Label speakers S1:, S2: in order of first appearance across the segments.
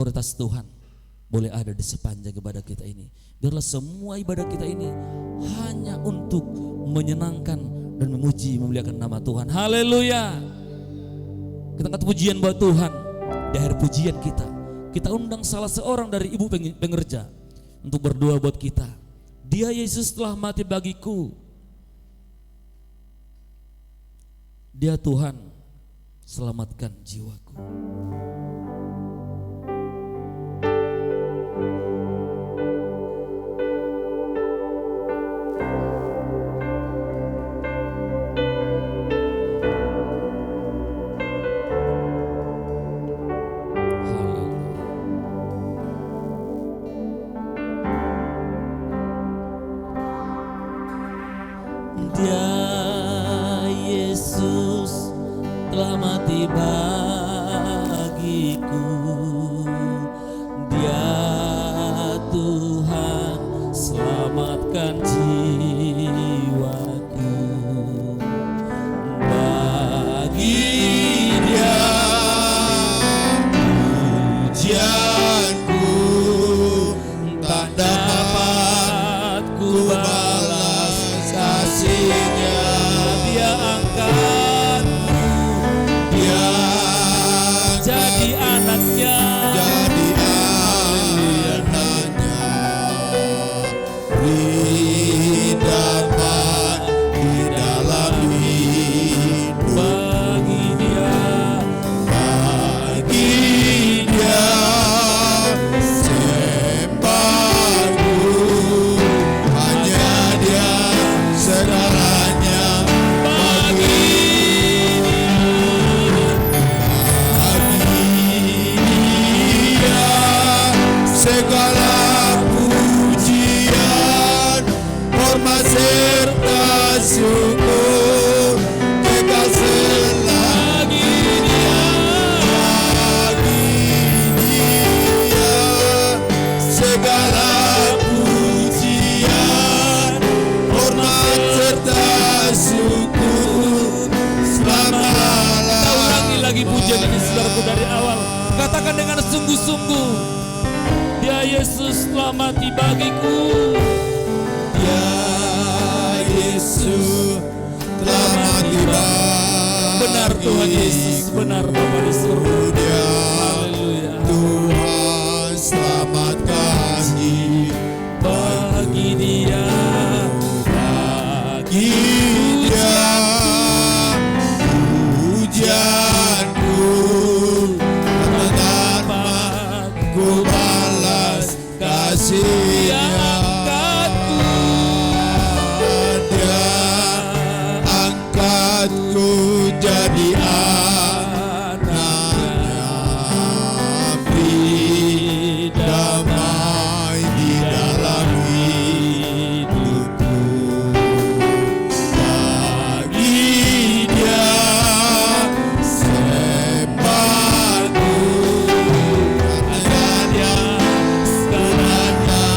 S1: otoritas Tuhan boleh ada di sepanjang ibadah kita ini. Biarlah semua ibadah kita ini hanya untuk menyenangkan dan memuji, memuliakan nama Tuhan. Haleluya. Kita angkat pujian buat Tuhan. Di akhir pujian kita undang salah seorang dari ibu pengerja untuk berdoa buat kita. Dia Yesus telah mati bagiku. Dia Tuhan, selamatkan jiwaku. Dia Yesus telah mati bagiku. Dia Tuhan, selamatkan jiwaku. Bagi Dia pujianku tak dapat ku balas kasihnya. Dia angkat, Dia jadi anaknya, beri damai di dalam hidup. Bagi Dia sembahku, hanya Dia segalanya. Bagi Dia segala pujian, hormat serta syukur kekal selagi. Dia segala pujian, hormat serta syukur selama-lamanya. Kita ulangi lagi pujian ini saudaraku dari awal. Katakan dengan sungguh-sungguh. Dia Yesus telah mati bagiku. Dia Yesus telah mati bagiku. Benar Tuhan Yesus, benar Bapa di surga. Haleluya. Tuhan selamatkan bagi Dia, bagi Dia pujianku tak dapat ku balas kasihnya. Dia angkatku jadi anaknya, beri damai di dalam hidupku. Bagi Dia sembahku, hanya Dia segalanya.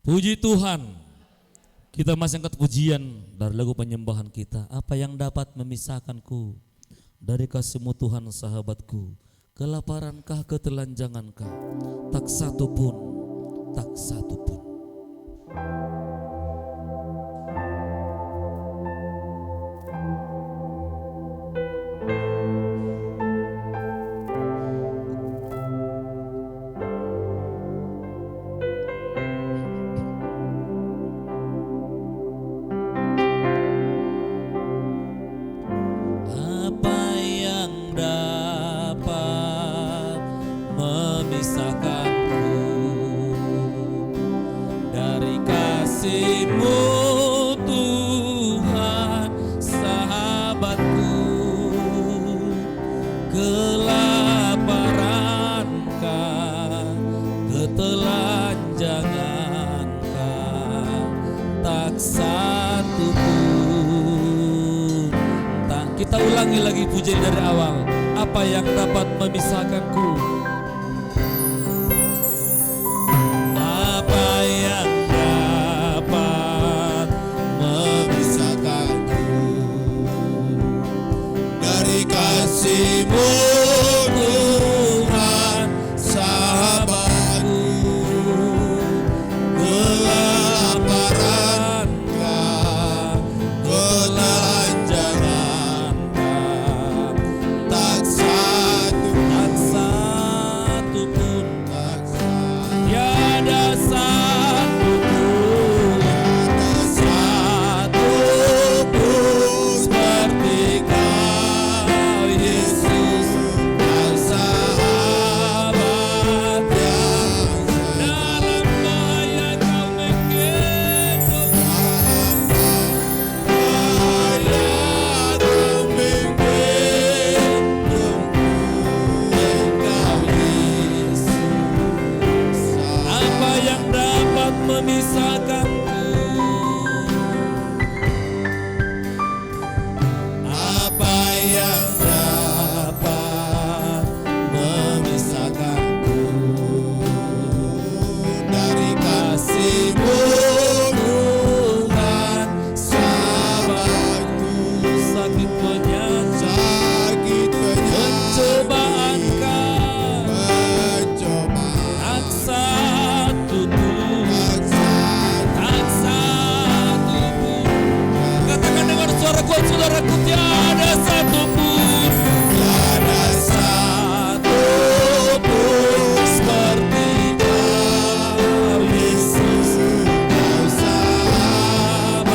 S1: Puji Tuhan. Kita masih angkat pujian dari lagu penyembahan kita. Apa yang dapat memisahkanku dari kasih-Mu Tuhan sahabatku? Kelaparankah, ketelanjangankah? Tak satu pun, tak satu pun. Kita ulangi lagi pujian dari awal. Apa yang dapat memisahkanku? Apa yang dapat memisahkanku dari kasih-Mu Tuhan sahabatku? Kelaparankah, ketelanjangan, tak satu pun, tiada satu pun seperti Kau Yesus, Kau sahabat yang dalam bahaya Kau menggendong, apa yang dapat memisahkanku? Apa yang dapat memisahkanku dari kasih-Mu Tuhan sahabatku? Sakit penyakit, pencobaankah, tak satu pun, tak satu pun. Katakan dengan suara kuat saudaraku, tiada satu pun, tiada satu pun seperti Kau Yesus, Kau sahabat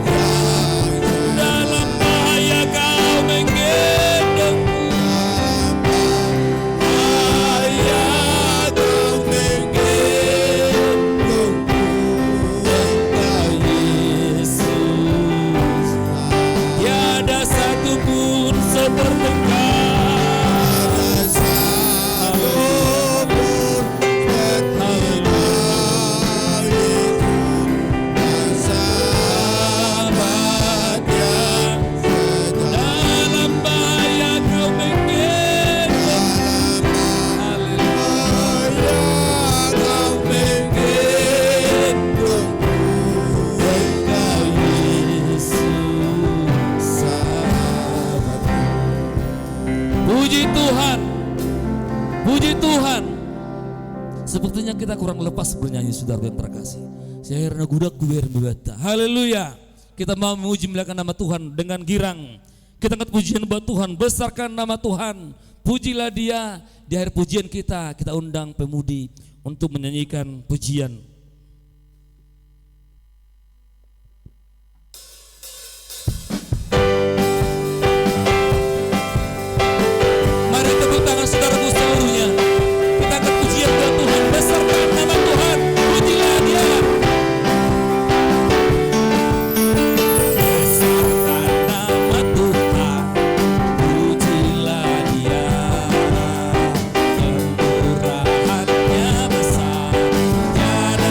S1: yang dalam bahaya Kau menggendongku, bahaya Kau menggendongku, Kau Yesus, tiada satu pun seperti Kau. Sahabat yang dalam bahaya Kau menggendong, haleluya, Kau menggendongku, Kau Yesus sahabatku. Puji Tuhan, puji Tuhan. Sepertinya kita kurang lepas bernyanyi, saudara yang terkasih. Saya gudak kuber bebata. Haleluya. Kita mau memuji muliakan nama Tuhan dengan girang. Kita angkat pujian buat Tuhan, besarkan nama Tuhan. Pujilah Dia. Di akhir pujian kita undang pemudi untuk menyanyikan pujian. Mari tepuk tangan saudaraku seluruhnya. Kita angkat pujian buat Tuhan, besarkan nama Tuhan. Pujilah Dia. Besarkan nama Tuhan, pujilah Dia. Kemurahan-Nya besar, tiada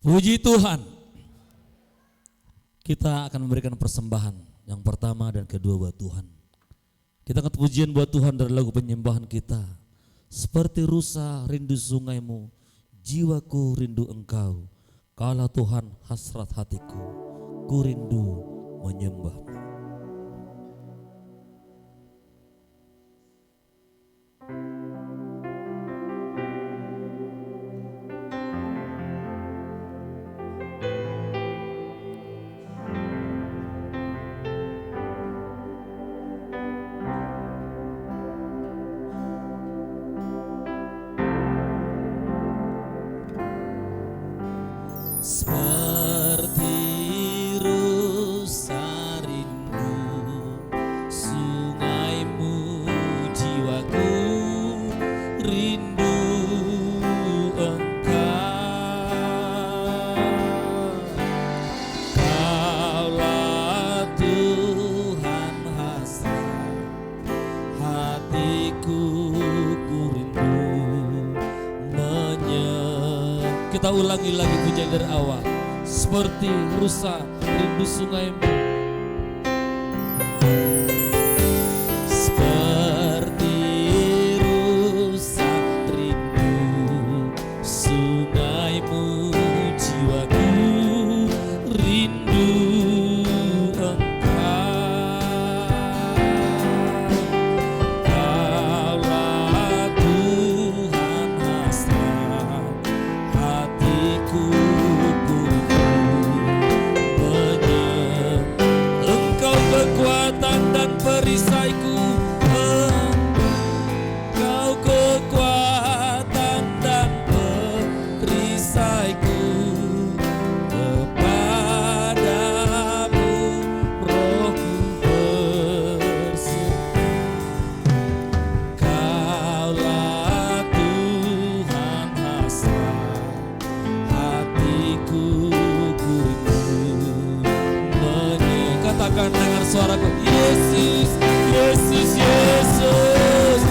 S1: Puji Tuhan. Kita akan memberikan persembahan yang pertama dan kedua buat Tuhan. Kita akan pujian buat Tuhan dari lagu penyembahan kita. Seperti rusa rindu sungaimu, jiwaku rindu engkau. Kalau Tuhan hasrat hatiku, ku rindu menyembahmu. Seperti rusa rindu sungaimu, jiwaku rindu engkau. Kaulah Tuhan hasrat hatiku, ku rindu Kita ulangi lagi pujian dari awal. Seperti rusa rindu sungaimu, seperti rusa rindu sungaimu, jiwaku rindu engkau. Kaulah Tuhan hasrat hatiku, kekuatan dan perisaiku, Engkau kekuatan dan perisaiku. Kepadamu rohku berserah. Kaulah Tuhan hasrat hatiku, ku rindu katakan dengan suaraku, Yesus, Yesus, Yesus,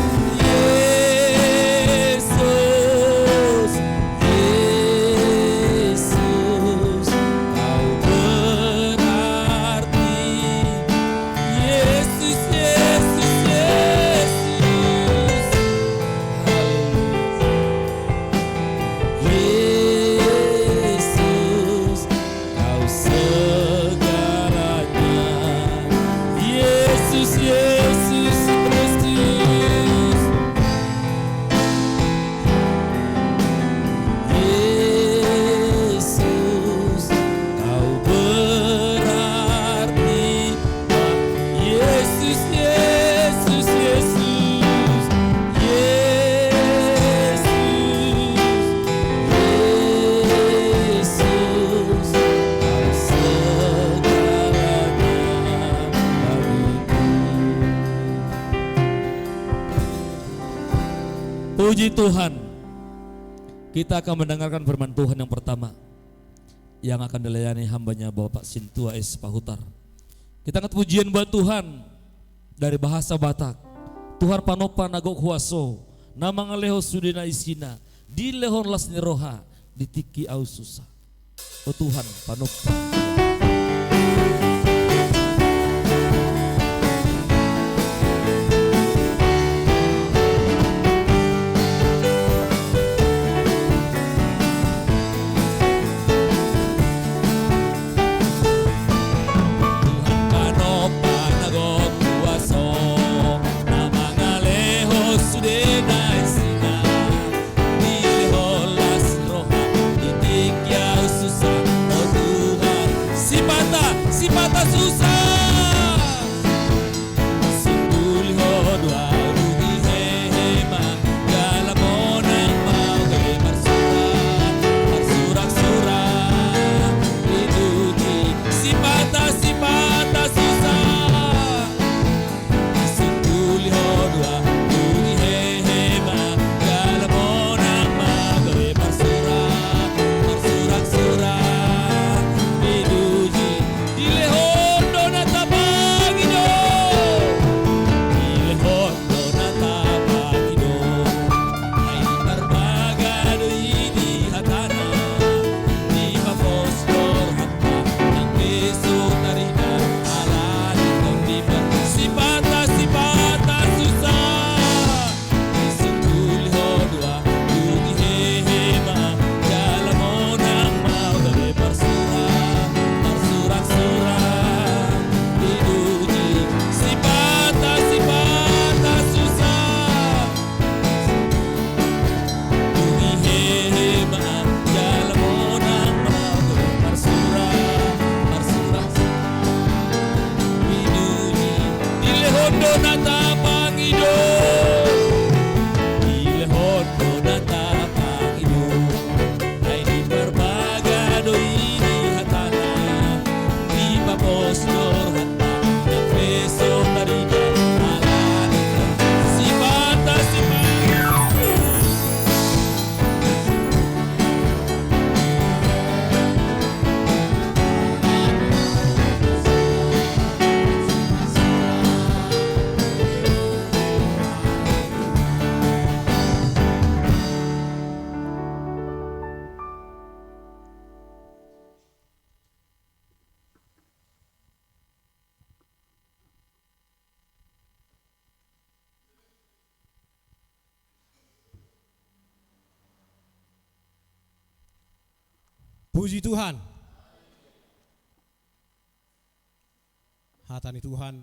S1: Yesus, Yesus, Kau berarti. Yesus, Yesus, Yesus, Yesus, Kau Yesus, Yesus Kristus, Yesus, Kau berarti. Yesus, Yesus, Yesus, Yesus, Yesus, Kau segalanya bagiku. Puji Tuhan. Kita akan mendengarkan firman Tuhan yang pertama yang akan dilayani hambanya Bapak Sintua S. Pahutar. Kita angkat pujian buat Tuhan dari bahasa Batak. Tuhan panopa nagok huaso, nama ngaleho sudena isina, di lehon las neroha, di tiki au susah. Oh Tuhan panopa. Susah, oh Tuhan
S2: Puji Tuhan. Hatani Tuhan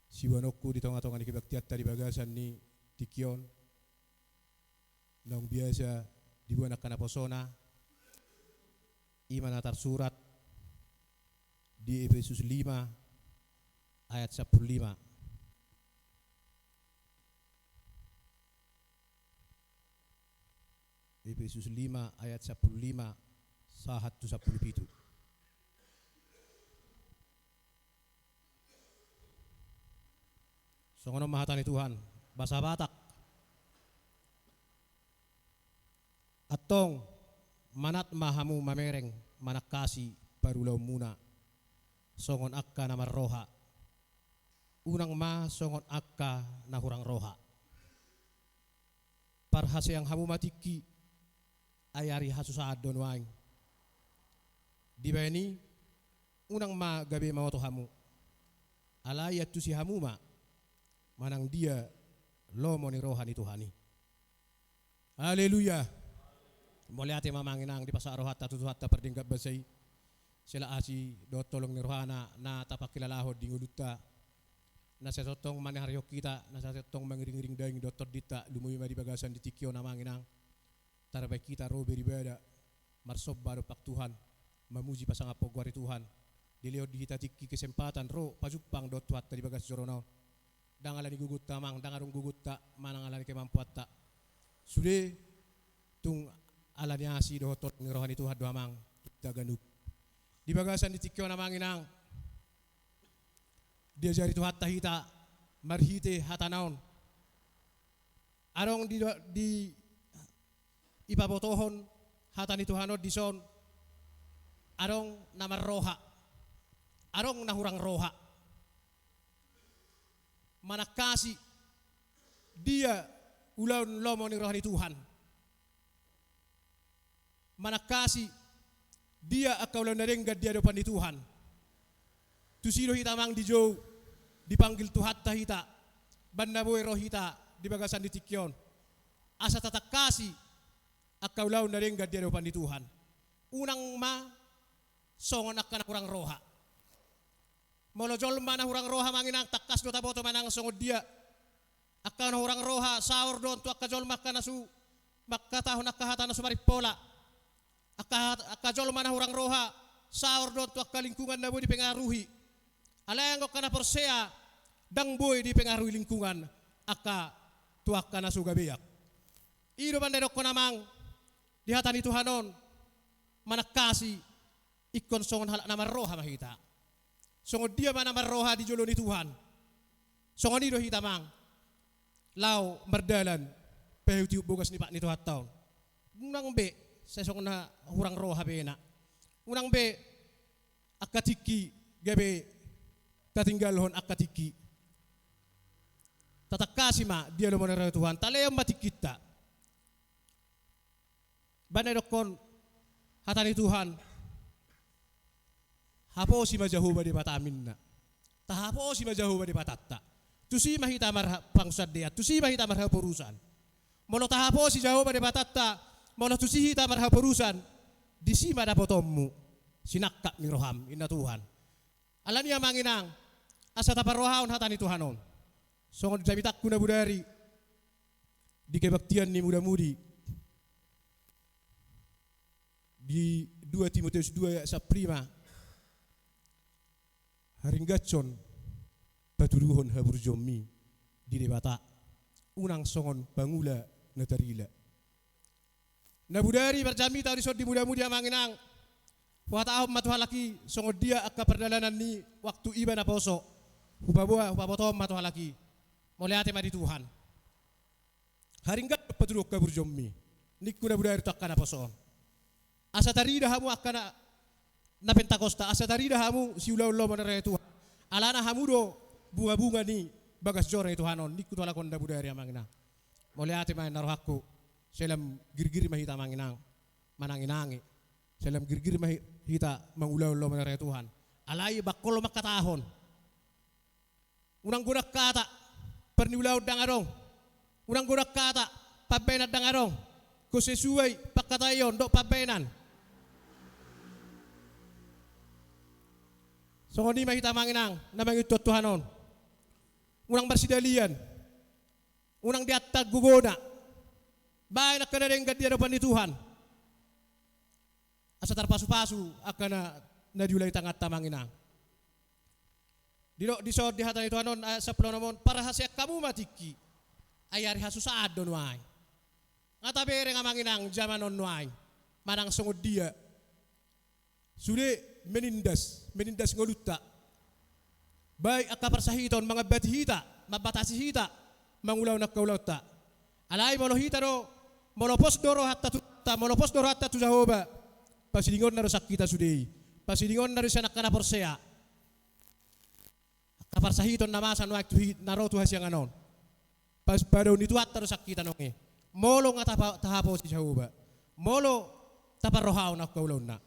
S2: siwanokku di tengah-tengah ni kebaktian tadi bagasan ni tikion nang biasa dibuat akan aposona iman atar surat di Efesus 5 ayat 15. Efesus 5 ayat 15 sahat tu 17. Songono mahatani Tuhan bahasa Batak atong manat mahamu mamereng manakasi barulau muna songon akka nama roha unang ma songon akka nahurang roha parhase yang hamu matiki ayari hasusadon waing dibeni unang ma gabe mawoto hamu alayat tu si hamu ma manang dia lomo ni rohani Tuhani. Haleluya. Mulai ate mamanginang di pasar rohat tatu hatta perdingkat basai sila asi do tolong ni rohana na tapakilalahod di nguluta na sesotong manharyo kita na sesotong mangiring-iring daing dotor dita lumui di bagasan di tikyo na manginang tarabay kita robe ribada marsob baru pak Tuhan mamuji pasang apo gwari Tuhan diliod di hita tiki kesempatan ro pajupang do tuhat di bagas jorono dangalani gugut tamang dangarung gugut tak manangalani kemampuan tak sude tung alani asi do tot ni rohani Tuhan do amang kita ganuk di bagasan di tikyo na manginang dia jari Tuhan tahita marhite hatanaon arong di ipabotohon hatani Tuhanod di son arong namar roha arong nahurang roha manakasi dia ulaun lomo ni rohani Tuhan manakasi dia akaulan narenggat dia depan di Tuhan tusilo hitamang di jauh dipanggil Tuhan tahita banda boy rohita di bagasan di tikyon asa tatakasi akaulan narenggat dia depan di Tuhan unang ma songon akan kurang roha molojol mana hurang roha manginang takas do taboto manang songod dia akan hurang roha saur don tu akajol makana su makatahon akahata na sumari pola akajol mana hurang roha saur don tu akalingkungan na boy di pengaruhi alayang kana porsea dang boy di pengaruhi lingkungan aka tu akana su gabeyak ido bandedok ko namang di hatani Tuhanon manakasi ikon songon halak nama roha mahita songon dia mana marroha di jolo ni Tuhan songon ido hitamang lau merdalan pehu tiup bogas ni pak ni Tuhan taon unang be saya songon na hurang roha bena unang be akatiki gabe tatinggalhon akatiki tatakasi ma dia lo monero Tuhan talem mati kita banedokon hatani Tuhan hapo si majahuba di batamin na tahapo si majahuba di batatta tu si mahita marha pangsad dia tu si mahita marha perusan mono tahapo si jahuba di batatta mono tu si hita marha perusan di si mada potommu sinakka ni roham inna Tuhan alani manginang asa taparrohaon hatani Tuhanon songon jabitak kuna budari di kebaktian ni muda-mudi di 2 Timotius 2 ayat 1 haring gacon baturuhon habur jommi di debata unang songon bangula natarila nabudari berjami tahu disod di muda-mudi amanginang wataahom matuhalaki songon dia akka perdalanan ni waktu iba na poso hubaboa hubabotom matuhalaki moleate madi Tuhan haring gacon baturuh habur jommi nikku nabudari takka na posoon asa tarida hamu akkana na Pentakosta asa tarida hamu si ulau-ulau manare Tuhan alana hamu do bunga-bunga ni bagas jore Tuhanon nikku to lakon dabu dari amangina moleate main narohakku selam girgiri mahita manginang mananginangi selam girgiri mahita mangulau-ulau manare Tuhan alai bakolo makatahon unang gunak kata perniulau dangarong unang gunak kata pabenat dangarong ko sesuai pakatayon do pabenan So ni mahita manginang namang ito Tuhanon. Unang bersidalian. Unang diatag gugona. Bahay na kanadeng gadiya depan ni Tuhan. Asa tarpasu-pasu akan na diulay tangat tamanginang. Di so di hatan Tuhanon sa namon para hasyak kamu matiki. Ayari hasusaad don wai. Ngatabere nga manginang jamanon wai. Manang sungod dia. Sude menindas ngoluta. Baik akaparsahiton mga bathita, mabatasihita, mangulaw na kaulauta. Alay molohita do, molopos doro hatta tu Jehovah. Pasilingon na ro sakita sudei. Pasilingon na ro sa nakanaporsea. Akaparsahiton namasan waktu naro tu hasyang anon. Pas padaw ni tuat ro sakita nonge. Molo nga tahapo si Jehovah. Molo taparohaw na kaulaw na.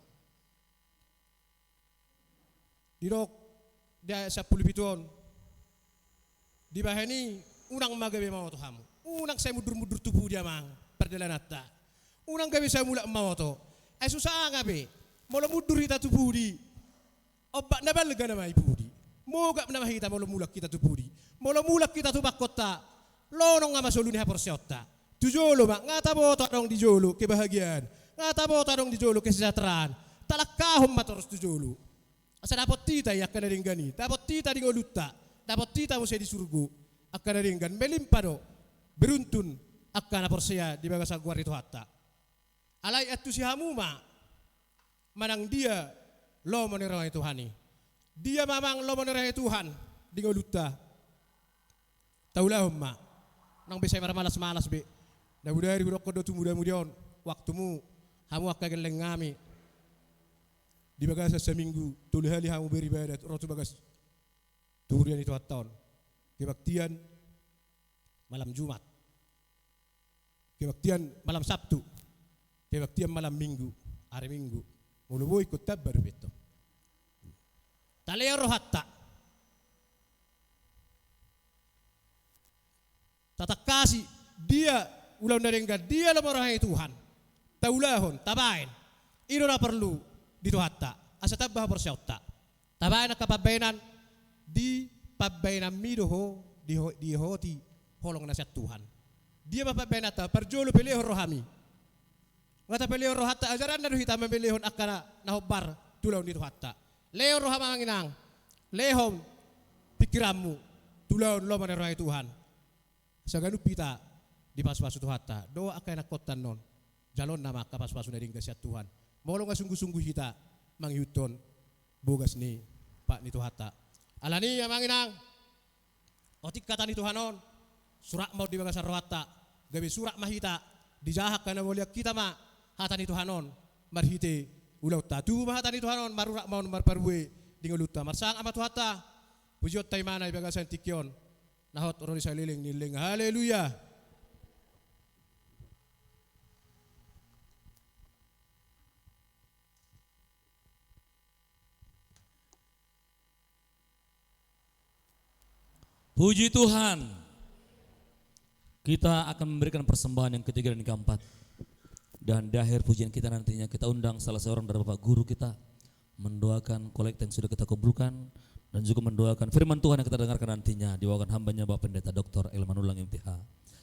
S2: Dirok dia sa pulpiton. Di bahani unang magabe mau to hamu. Unang saya mudur-mudur tubuh dia mang perdalanata. Unang gabe saya mula mau to. Ay susah ngabe. Mula mudur kita tubuh di. Oba nabalga na mai pudi. Moga na mahita mula mulak kita tubuh di. Mula mulak kita tubak kota. Lonong nga masuluni ha porsyota. Tujolo mak ngata boto dong di jolo kebahagiaan. Ngata boto dong di jolo kesejahteraan. Talakahom matoros tujolo. Asa dapat tita ya akan ringgani, dapat tita di ngoluta, dapat tita mo di surga akan ringgan melimpado beruntun akan aporsea di bagasa guar itu hatta. Alai atu si hamuma manang dia lo menerai Tuhani. Dia mamang lo menerai Tuhan di ngoluta. Taulah umma nang bisa malas-malas be. Da budari budok kodo muda-mudion waktumu hamu akan gelengami. Di bagasa seminggu tulu hali hamu beribadat rotu bagas turian itu tahun kebaktian malam Jumat kebaktian malam Sabtu kebaktian malam Minggu hari Minggu mulu boy ikut tabar beto talero hatta tata kasih dia ulang darengga dia lemarahi Tuhan taulahon tabain ino na perlu dito hatta asa tabah porsyauta tabayan na kapabainan di pabainan midoho di hoti holong na siya Tuhan dia mapabayan ata parjolo peleho rohami ngata peleho rohata ajaran na rohita mabelehon akana nahobar tulaw dito hatta leo rohama manginang lehom pikirammu tulaw lo manerohay Tuhan sa ganupita di paspasu tu hatta doa akay nakotan non jalon nama kapaspasu na rin siya Tuhan molo nga sungguh-sungguh kita manghyuton bogas ni Pak ni Tuhata. Alani ya manginang. Otik kata ni Tuhanon. Surak mau di bagasa rohata. Gabi surak mahita. Dijahak kana boleh kita ma hata ni Tuhanon. Marhite ulau ta. Tu mahata ni Tuhanon marurak mau marparwe dingoluta. Marsang ama Tuhata. Pujiot tay mana di bagasa tikyon. Nahot oroni sa liling niling. Haleluya.
S1: Puji Tuhan. Kita akan memberikan persembahan yang ketiga dan yang keempat. Dan di akhir pujian kita nantinya kita undang salah seorang dari Bapak Guru kita mendoakan kolekte yang sudah kita kumpulkan dan juga mendoakan firman Tuhan yang kita dengarkan nantinya diwakilkan hambanya Bapak Pendeta Dr. Elmanulang MTH.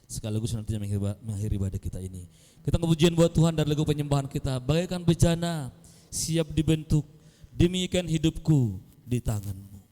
S1: Sekaligus nantinya mengakhiri ibadah kita ini. Kita kepujian buat Tuhan dan lagu penyembahan kita bagaikan bejana siap dibentuk demikian hidupku di tanganmu.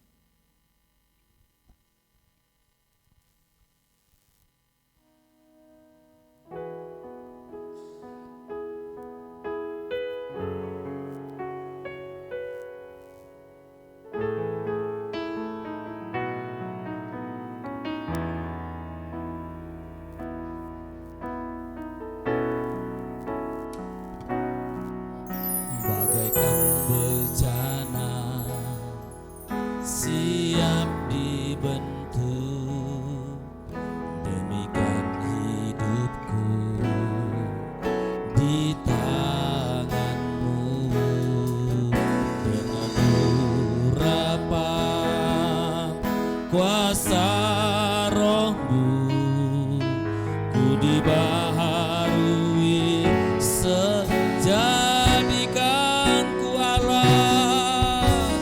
S1: Kuasa rohmu ku dibaharui sejadikan ku Allah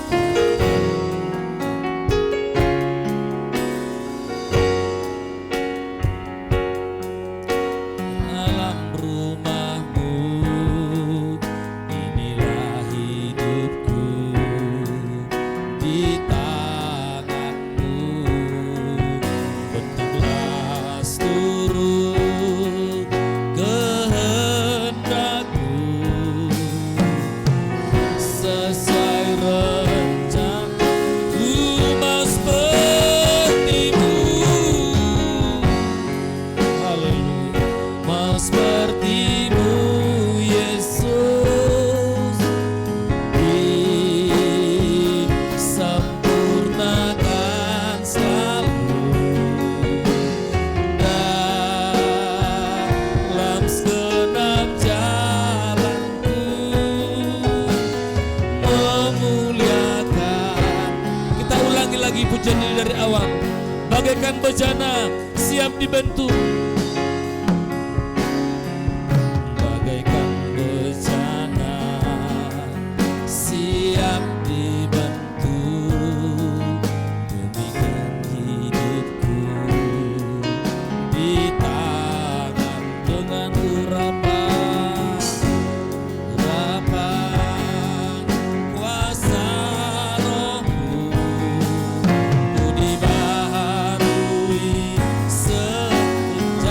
S1: bagaikan bejana siap dibentuk. Bagaikan bejana siap dibentuk, demikian hidupku di tangan dengan urapan kuasa Rohmu. Ku dibaharui setiap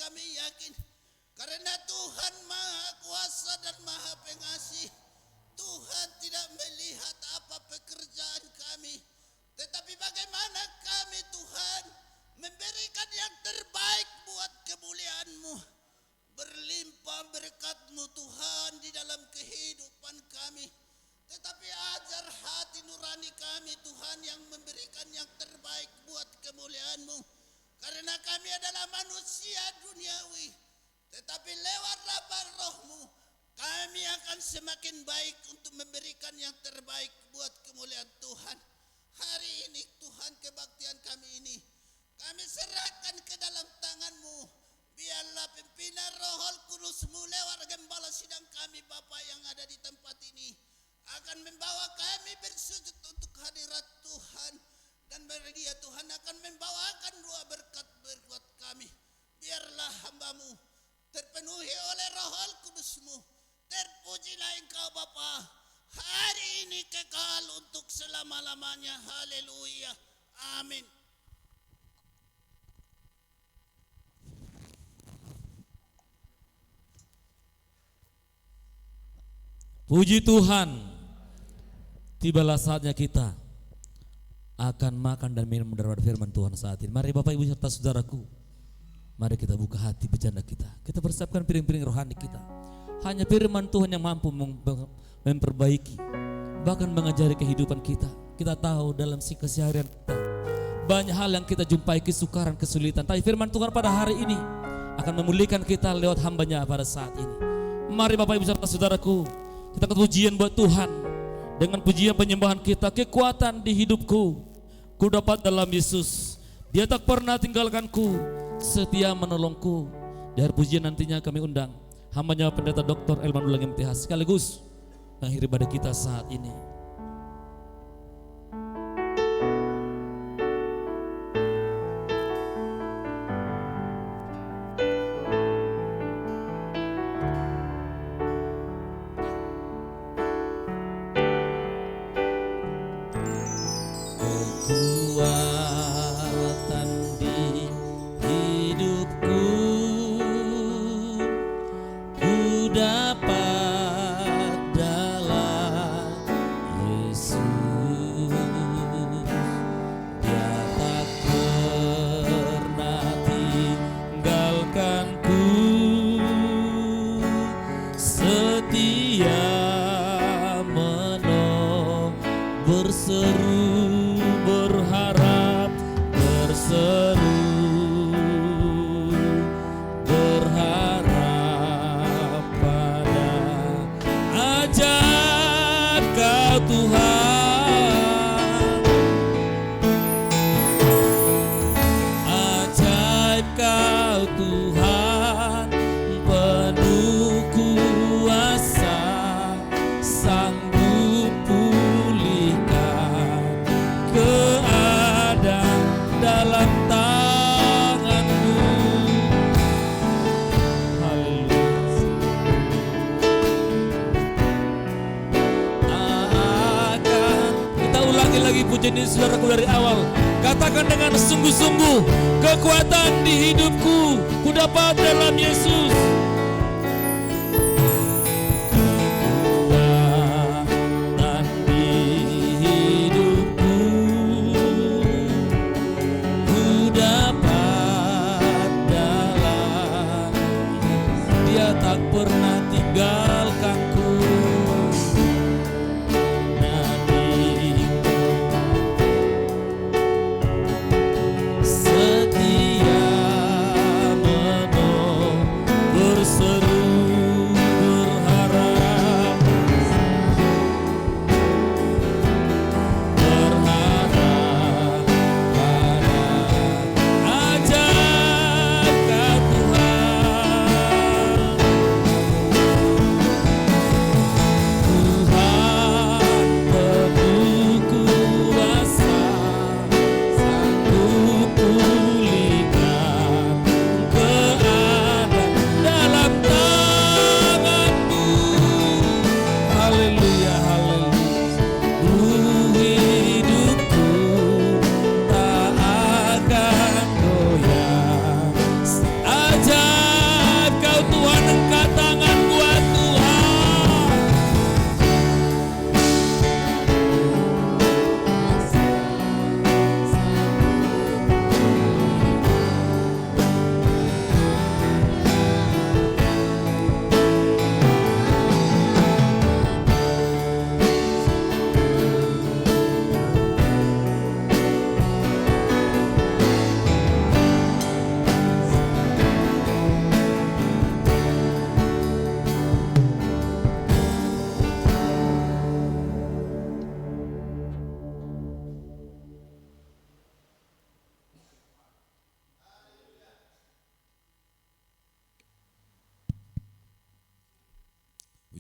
S3: kami yakin karena Tuhan Maha Kuasa dan Maha Pengasih. Tuhan tidak melihat apa pekerjaan kami, tetapi bagaimana kami Tuhan memberikan yang terbaik buat kemuliaan-Mu. Berlimpah berkat-Mu Tuhan di dalam kehidupan kami. Tetapi ajar hati nurani kami Tuhan yang memberikan yang terbaik buat kemuliaan-Mu. Karena kami adalah manusia duniawi. Tetapi lewat rabah Roh-Mu kami akan semakin baik untuk memberikan yang terbaik buat kemuliaan Tuhan. Hari ini Tuhan kebaktian kami ini kami serahkan ke dalam tangan-Mu. Biarlah pimpinan Roh Kudus-Mu lewat gembala sidang kami Bapa yang ada di tempat ini akan membawa kami bersujud untuk hadirat Tuhan. Dan dia Tuhan akan membawakan dua berkat buat kami. Biarlah hamba-Mu terpenuhi oleh Roh Kudus-Mu. Terpujilah Engkau Bapa hari ini kekal untuk selama-lamanya. Haleluya. Amin.
S1: Puji Tuhan, tibalah saatnya kita akan makan dan minum daripada firman Tuhan saat ini. Mari Bapak Ibu serta saudaraku, mari kita buka hati bercanda kita. Kita persiapkan piring-piring rohani kita. Hanya firman Tuhan yang mampu memperbaiki, bahkan mengajari kehidupan kita. Kita tahu dalam keseharian kita banyak hal yang kita jumpai, kesukaran, kesulitan. Tapi firman Tuhan pada hari ini akan memulihkan kita lewat hamba-Nya pada saat ini. Mari Bapak Ibu serta saudaraku, kita akan pujian buat Tuhan. Dengan pujian penyembahan kita, kekuatan di hidupku ku dapat dalam Yesus. Dia tak pernah tinggalkanku, setia menolongku. Di hari pujian nantinya kami undang hamba-Nya Pendeta Dr. Elmanul MTH sekaligus mengakhiri ibadah kita saat ini.
S4: Kekuatan di hidupku ku dapat dalam Yesus. Dia tak pernah tinggalkanku, setia menolong, berseru berharap, berseru berharap pada ajaib Kau Tuhan, ajaib Kau Tuhan, penuh kuasa, sanggup pulihkan keadaan dalam tangan-Mu. Haleluya. Kita ulangi lagi pujian ini saudaraku dari awal. Katakan dengan sungguh-sungguh, kekuatan di hidupku ku dapat dalam Yesus. Kekuatan di hidupku ku dapat dalam Dia tak pernah tinggalkanku. Setia menolong,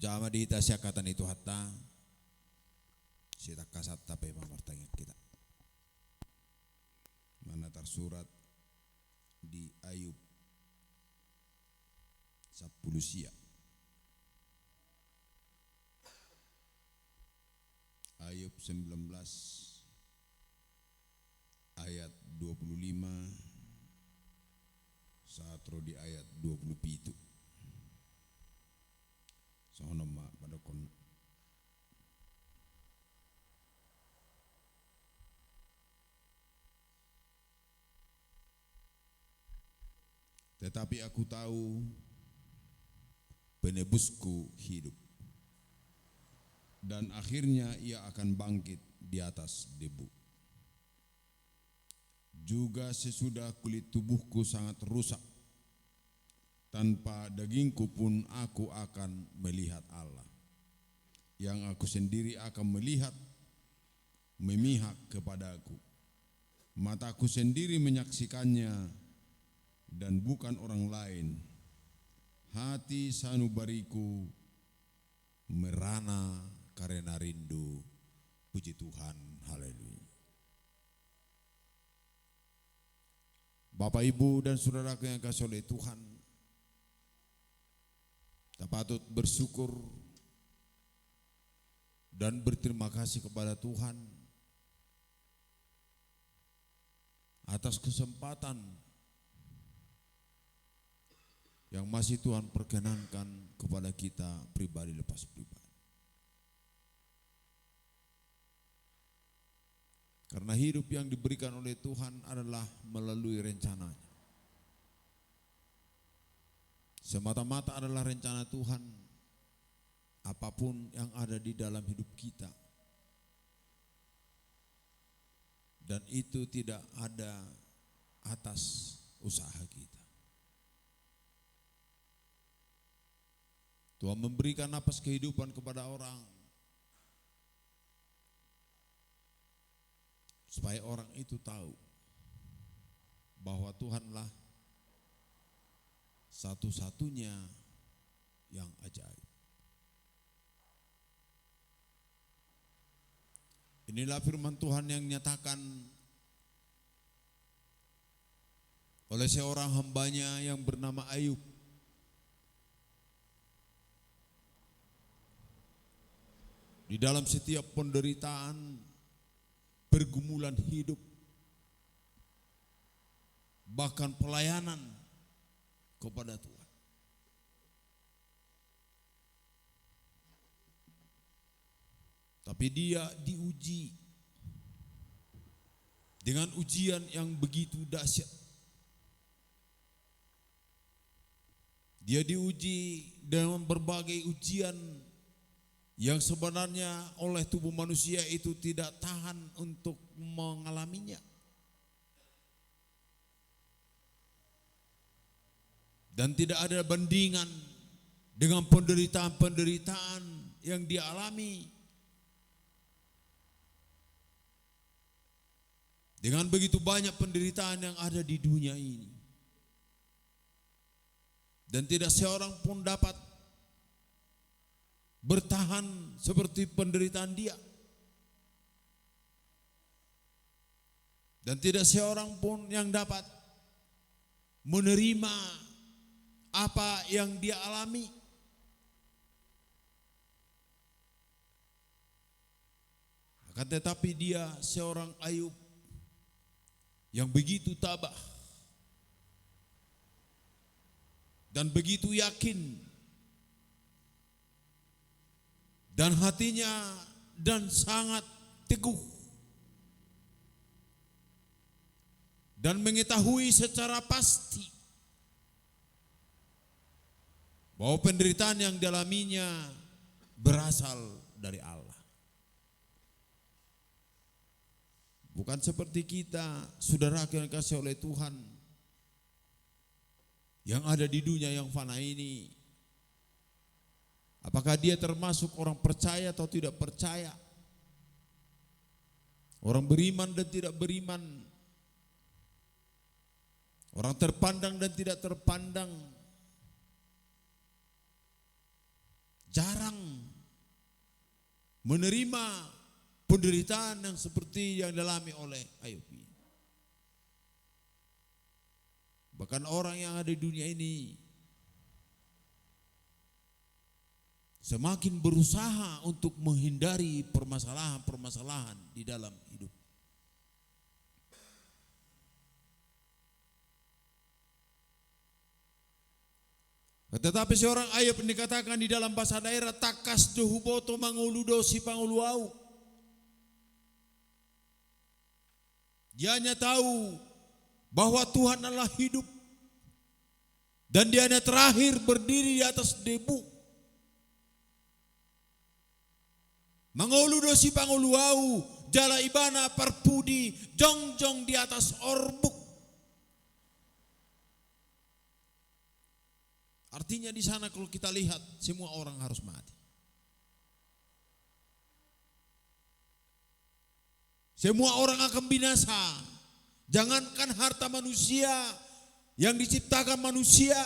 S5: Jama di ita siakatan itu hatta sita kasat tapi mamartanya kita. Mana tersurat di Ayub 10 sia. Ayub 19 ayat 25 saat roh di ayat 27. Sono ma pada kon. Tetapi aku tahu penebusku hidup, dan akhirnya ia akan bangkit di atas debu. Juga sesudah kulit tubuhku sangat rusak, tanpa dagingku pun aku akan melihat Allah, yang aku sendiri akan melihat memihak kepadaku. Mataku sendiri menyaksikannya dan bukan orang lain. Hati sanubariku merana karena rindu. Puji Tuhan, haleluya. Bapak, Ibu, dan saudaraku yang kasih oleh Tuhan, kita patut bersyukur dan berterima kasih kepada Tuhan atas kesempatan yang masih Tuhan perkenankan kepada kita pribadi lepas pribadi. Karena hidup yang diberikan oleh Tuhan adalah melalui rencananya. Semata-mata adalah rencana Tuhan apapun yang ada di dalam hidup kita. Dan itu tidak ada atas usaha kita. Tuhan memberikan napas kehidupan kepada orang supaya orang itu tahu bahwa Tuhanlah satu-satunya yang ajaib. Inilah firman Tuhan yang nyatakan oleh seorang hambanya yang bernama Ayub. Di dalam setiap penderitaan, pergumulan hidup, bahkan pelayanan kepada Tuhan. Tapi dia diuji dengan ujian yang begitu dahsyat. Dia diuji dengan berbagai ujian yang sebenarnya oleh tubuh manusia itu tidak tahan untuk mengalaminya. Dan tidak ada bandingan dengan penderitaan-penderitaan yang dia alami. Dengan begitu banyak penderitaan yang ada di dunia ini. Dan tidak seorang pun dapat bertahan seperti penderitaan dia. Dan tidak seorang pun yang dapat menerima apa yang dia alami. Akan tetapi dia seorang Ayub yang begitu tabah dan begitu yakin, dan hatinya dan sangat teguh, dan mengetahui secara pasti bahwa penderitaan yang dialaminya berasal dari Allah. Bukan seperti kita, saudara yang dikasihi oleh Tuhan, yang ada di dunia yang fana ini. Apakah dia termasuk orang percaya atau tidak percaya? Orang beriman dan tidak beriman. Orang terpandang dan tidak terpandang. jarang menerima penderitaan yang seperti yang dialami oleh Ayub ini. Bahkan orang yang ada di dunia ini semakin berusaha untuk menghindari permasalahan-permasalahan di dalam hidup. Tetapi seorang Ayub dikatakan di dalam bahasa daerah takas dohuboto manguludo si panguluau. Dia hanya tahu bahwa Tuhan adalah hidup dan dia hanya terakhir berdiri di atas debu. Manguludo si panguluau jala ibana parpudi jongjong di atas orbuk. Artinya di sana kalau kita lihat semua orang harus mati. Semua orang akan binasa. Jangankan harta manusia yang diciptakan manusia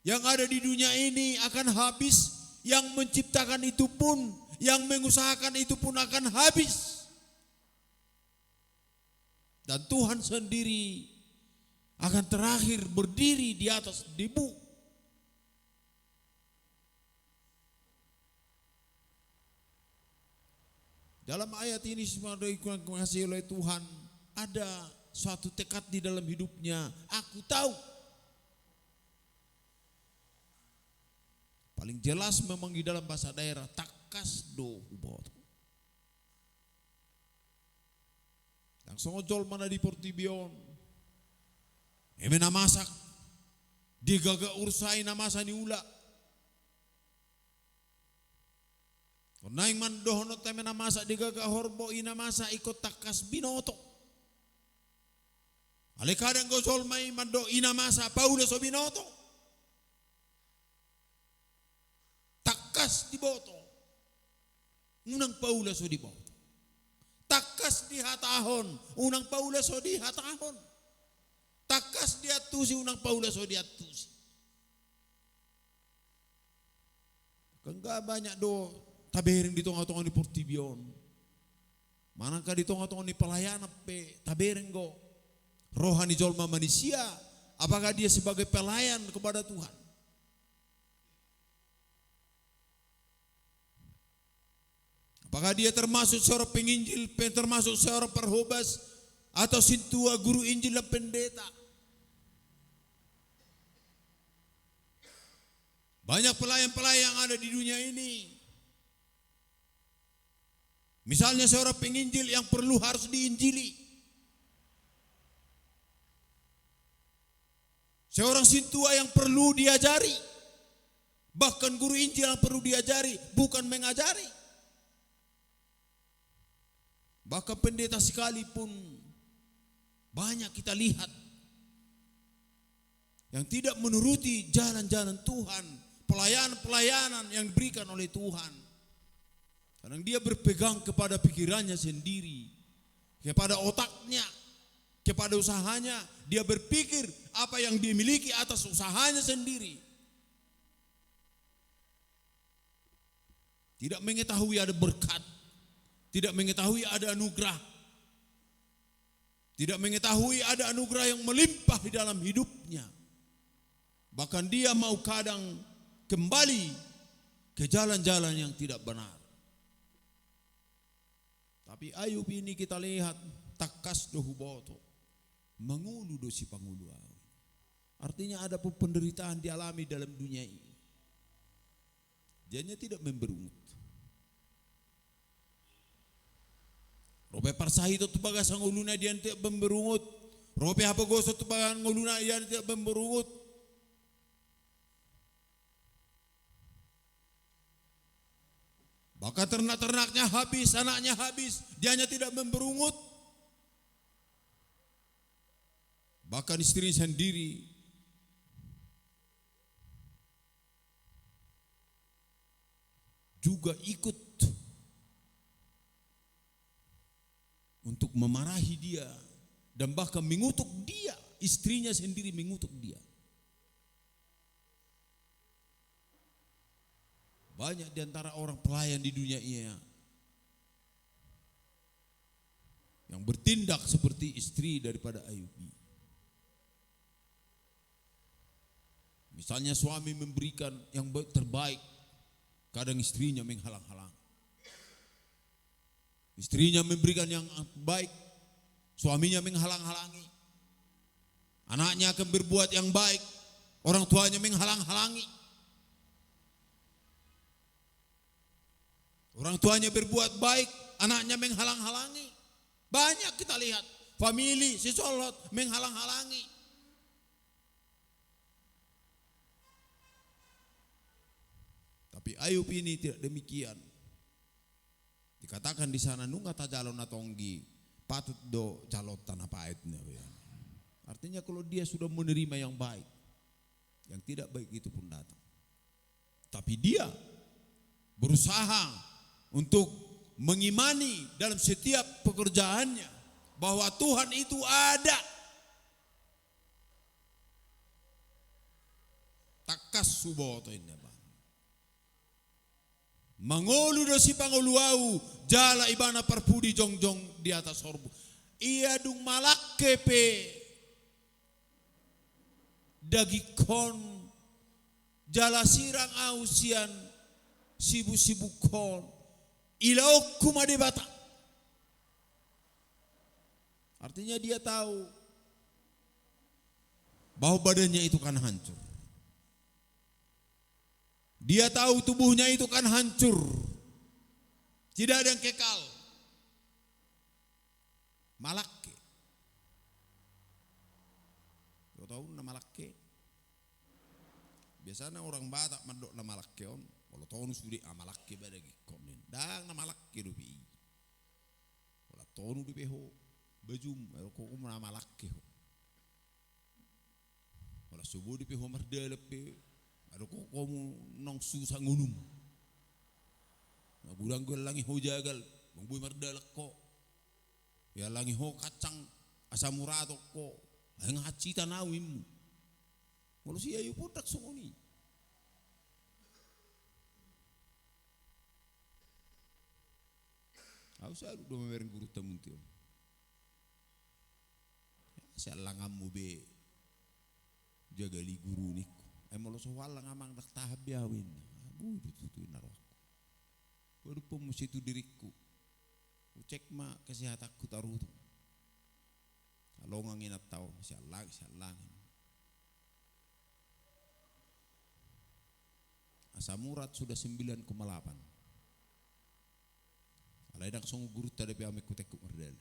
S5: yang ada di dunia ini akan habis, yang menciptakan itu pun, yang mengusahakan itu pun akan habis. Dan Tuhan sendiri akan terakhir berdiri di atas debu. Dalam ayat ini semua dikasihi oleh Tuhan, ada suatu tekad di dalam hidupnya. Aku tahu. Paling jelas memang di dalam bahasa daerah takas do ubot. Yang songojol mana di Portibion. Emena masak. Digaga ursai namasa ni ula. Naing man dohonot temen namasa digaga horbo ina masa ikut takas binoto. Ale kadang gosol mai mando ina masa paula so binoto. Takas di boto. Unang paula so di boto. Takas di hatahon, unang paula so di hatahon. Takas di atusi, unang paula so di atusi. Kengga banyak do tabereng di tongah-tongah di Portibion. Manakah di tongah-tongah di pelayanan pe tabereng go. Rohani jolma manusia, apakah dia sebagai pelayan kepada Tuhan? Apakah dia termasuk seorang penginjil, termasuk seorang perhobas atau sintua guru injil dan pendeta? Banyak pelayan-pelayan yang ada di dunia ini. Misalnya seorang penginjil yang perlu harus diinjili. Seorang sintua yang perlu diajari. Bahkan guru injil yang perlu diajari, bukan mengajari. Bahkan pendeta sekalipun banyak kita lihat yang tidak menuruti jalan-jalan Tuhan, pelayanan-pelayanan yang diberikan oleh Tuhan. Karena dia berpegang kepada pikirannya sendiri, kepada otaknya, kepada usahanya. Dia berpikir apa yang dia miliki atas usahanya sendiri. Tidak mengetahui ada berkat, tidak mengetahui ada anugerah, tidak mengetahui ada anugerah yang melimpah di dalam hidupnya. Bahkan dia mau kadang kembali ke jalan-jalan yang tidak benar. Tapi Ayub ini kita lihat takas dohuboto, mangulu dosi panguluau. Artinya ada penderitaan dialami dalam dunia ini. Dianya tidak memberungut. Robe parsahi itu baga sanguluna dia tidak memberungut. Robe apa gosot tu baga nguluna dia tidak memberungut. Bahkan ternak-ternaknya habis, anaknya habis, dianya tidak memberungut. Bahkan istrinya sendiri juga ikut untuk memarahi dia dan bahkan mengutuk dia, istrinya sendiri mengutuk dia. Banyak di antara orang pelayan di dunia ini yang bertindak seperti istri daripada Ayub. Misalnya suami memberikan yang terbaik, kadang istrinya menghalang-halangi. Istrinya memberikan yang baik, suaminya menghalang-halangi. Anaknya akan berbuat yang baik, orang tuanya menghalang-halangi. Orang tuanya berbuat baik, anaknya menghalang-halangi. Banyak kita lihat, famili sesolot menghalang-halangi. Tapi Ayub ini tidak demikian. Dikatakan di sana nunga ta jalon atonggi patut do calon tanah paitnya. Artinya kalau dia sudah menerima yang baik, yang tidak baik itu pun datang. Tapi dia berusaha untuk mengimani dalam setiap pekerjaannya bahwa Tuhan itu ada. Takas suboto ini. Mangolu do si pangoluau jala ibana perpudi jongjong di atas sorbu. Ia dung malakke pe dagikon jala sirang ausian sibu-sibukon ilaok kumadebata. Artinya dia tahu bahwa badannya itu kan hancur. Dia tahu tubuhnya itu kan hancur. Tidak ada yang kekal. Malakke. Kau tahu nama malakke? Biasanya orang Batak mandok nama malakke on. Kalau tahu nu sudah malakke badagi konin. Dang nama malakke rupi. Kalau tahu nu dipeho bajum. Kau nama malakke. Kalau subuh dipeho merdelepe. Ada kok kamu nong susah ngunum. Nagurang gue langi ho jagal, mangboy mardalak ko. Ya langi ho kacang asam murato ko. Ay ngaci tanawim mo. Walau siya yung putak sungoni. Aku selalu do mamereng guru tamuntio. Siya langam mo be jagali guru niko. Ay malo so walang amang naktahab yawin. Abuy bitutuin naro ako. Waduh pemus itu diriku. Cek ma kesehatanku taruh. Kalau ngangin at tao, siya lang. Asam urat sudah 9,8. Alay dak song guru tadi pe ame kutek merdel.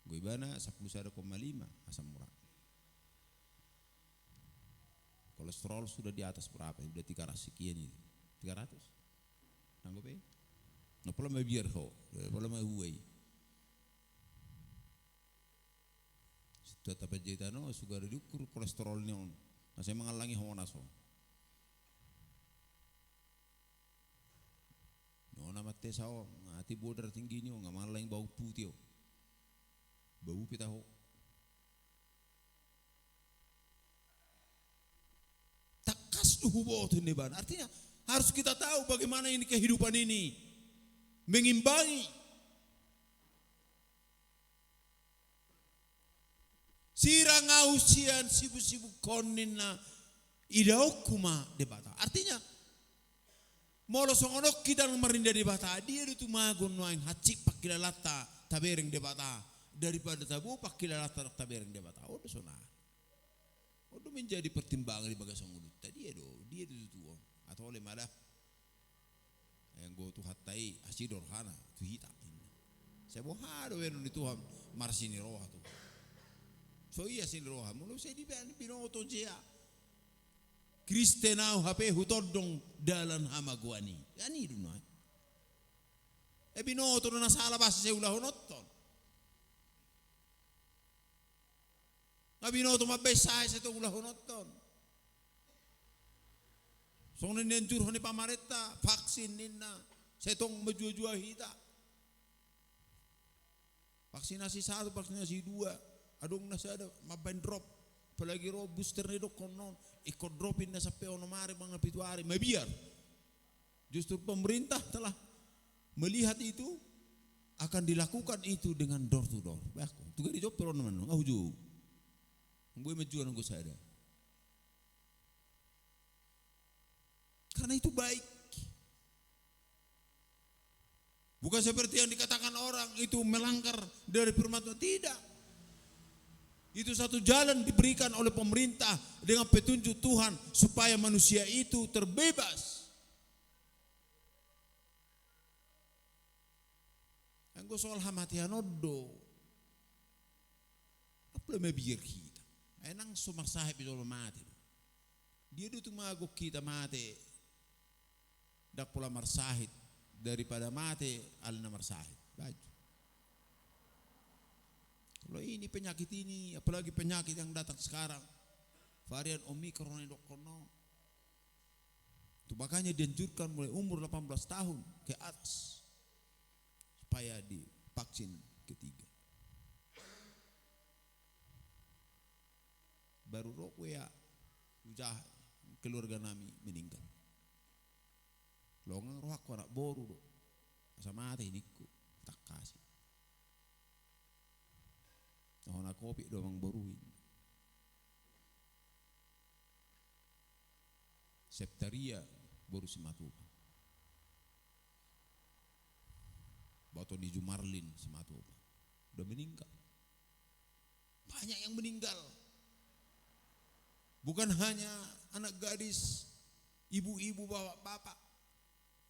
S5: Gue bana 10,5 asam urat. Kolesterol sudah di atas berapa? Sudah 300 sekian itu. 300. Nanggup ya? Nggak pula may biar ho. Pula may huway. Sudah tapi jita no, sudah diukur kolesterolnya on. Nah saya mengalangi ho naso. No nama tes ho, hati bodar tinggi ni, nggak malang bau putih. Bau pita ho. Artinya harus kita tahu bagaimana ini kehidupan ini mengimbangi. Sirang ausian sibu-sibu konina idaukuma debata. Artinya molo songonok kita merinda debata. Dia itu magun noain hacip pakilalata tabereng debata daripada tabu pakilalata tabereng debata. Oh dosona. Odo menjadi pertimbangan di bagasong mulut. Tadi dia itu tuh atau oleh malah yang go tuh hatai asidor hana tuh hita. Saya bohado wen di Tuhan marsini roha tuh. So iya sini roha. Mulu saya di binoto jia. Kristenau HP hutodong dalan hamaguani. Yani duno. Binoto na sala basa saya ulah nonton. Binoto mabesay sa itong ulah nonton. So nandiyan ni pamareta, vaksin nina, sa itong majua-jua hita. Vaksinasi 1, vaksinasi 2, adong nasa ada, mabandrop, palagi ro booster ni dok konon, ikot dropin na sa peonomari mga pituari, mabiar, Justru pemerintah telah melihat itu, akan dilakukan itu dengan door to door. Baik, tu gari job peron man, ngahuju. Gue majuan gue saya. Karena itu baik. Bukan seperti yang dikatakan orang itu melanggar dari firman Tuhan, tidak. Itu satu jalan diberikan oleh pemerintah dengan petunjuk Tuhan supaya manusia itu terbebas. Anggo soal hamatian odo. Apa lebih biar kita? Enang sumar sahib itu mati. Dia itu maguk kita mati. Dak pula marsahid daripada mati alna marsahid. Baju. Kalau ini penyakit ini, apalagi penyakit yang datang sekarang, varian Omikron ini dokono. Itu makanya dianjurkan mulai umur 18 tahun ke atas supaya divaksin ketiga. Baru rokok ya, ujah keluarga nami meninggal. Longang roh aku anak boru do, asa mati niku tak kasih. Nah, nak kopi do mang boruin. Septaria boru sematu. Bato di Jumarlin sematu. Udah meninggal. Banyak yang meninggal. Bukan hanya anak gadis, ibu-ibu, bapak-bapak,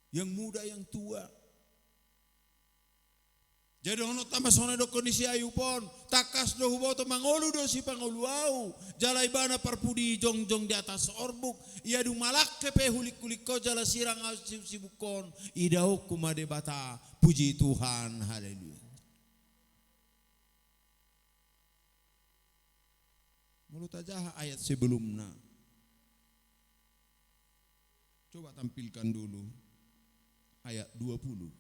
S5: yang muda, yang tua. Jadi ono tambah sone do kondisi ayu pon, takas do huboto mangolu do si pangolu au, jalai bana parpudi jongjong di atas orbuk, ia du malak kepe hulik-hulik ko jala sirang au sibukon, idau kumade bata, puji Tuhan, haleluya. Mulut aja ayat sebelumnya. Coba tampilkan dulu ayat 20.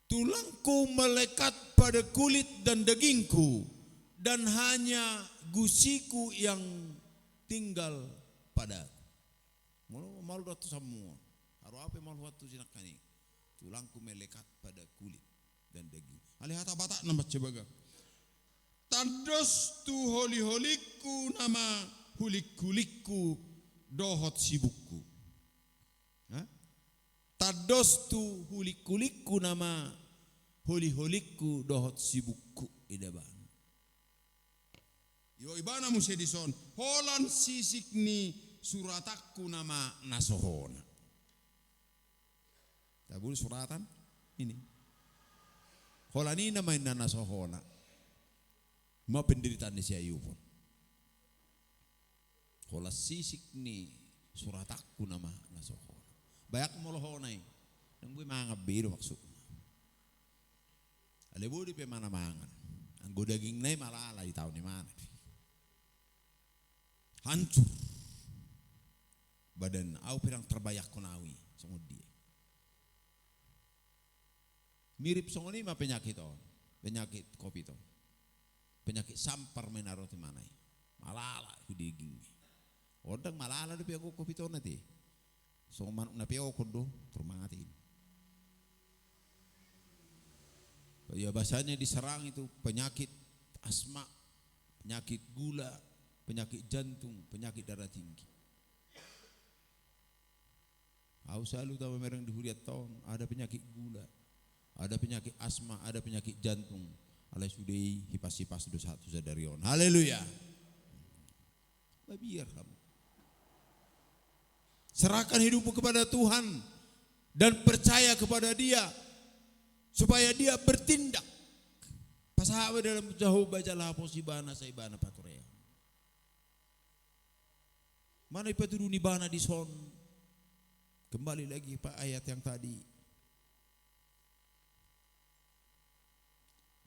S5: Tulangku melekat pada kulit dan dagingku, dan hanya gusiku yang tinggal padaku. Malu datu semua. Haru apa malu waktu sinak kani? Tulangku melekat pada kulit dan daging. Alihata batak nama cebaga. Tados tu holi-holiku nama hulik-hulikku dohot sibukku. Tados tu hulik-hulikku nama holi-holikku dohot sibukku idaban. Yo ibana musedison holan sisikni suratakku nama nasohona. Tabul suratan ini. Holani nama inna nasohona. Ma penderitaan si ayupon. Hola sisikni suratakku nama nasohona. Bayak molohonay. Nang gue mangabiro maksud. Alebo di pe mana mangan. Ang godaging nay malala di tahun ni mana. Hancur. Badan au pirang terbayak konawi sungod dia. Mirip songoni ma penyakit on. Penyakit kopi to. Penyakit sampar menaro ti manay. Malala kudiging. Odang malala di pe kopi to nati. So manuk na peo kondo termatiin. Ya bahasanya diserang itu penyakit asma, penyakit gula, penyakit jantung, penyakit darah tinggi. Aku selalu tahu mereng di huriat tahun ada penyakit gula, ada penyakit asma, ada penyakit jantung. Alai sudai hipas-hipas dosa satu sadarion. Haleluya. Biar kamu. Serahkan hidupmu kepada Tuhan dan percaya kepada Dia supaya Dia bertindak. Pasahawe dalam jauh bacalah posibana saibana paturea. Mana ipaturu ni bana di son. Kembali lagi Pak ayat yang tadi.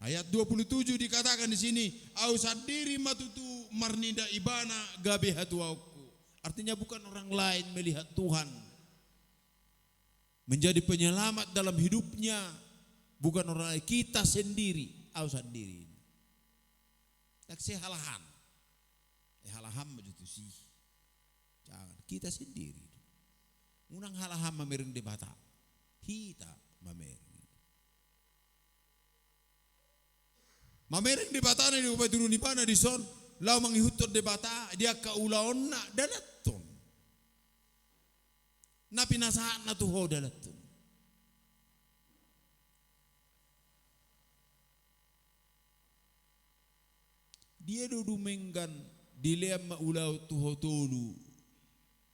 S5: Ayat 27 dikatakan di sini, au sadiri matutu marninda ibana gabe hatuauku. Artinya bukan orang lain melihat Tuhan. menjadi penyelamat dalam hidupnya, bukan orang lain, kita sendiri, au sendiri. Tak halahan, halahan begitu sih, jangan kita sendiri. Unang halahan mamereng di bata, kita mamereng. Mamereng di bata ni upay turun di mana di son, lau manghihutot di bata, dia kaulaon na dalaton. Na pinasahan na tuho dalaton. Dia dudumenggan dileam maulau tuho tolu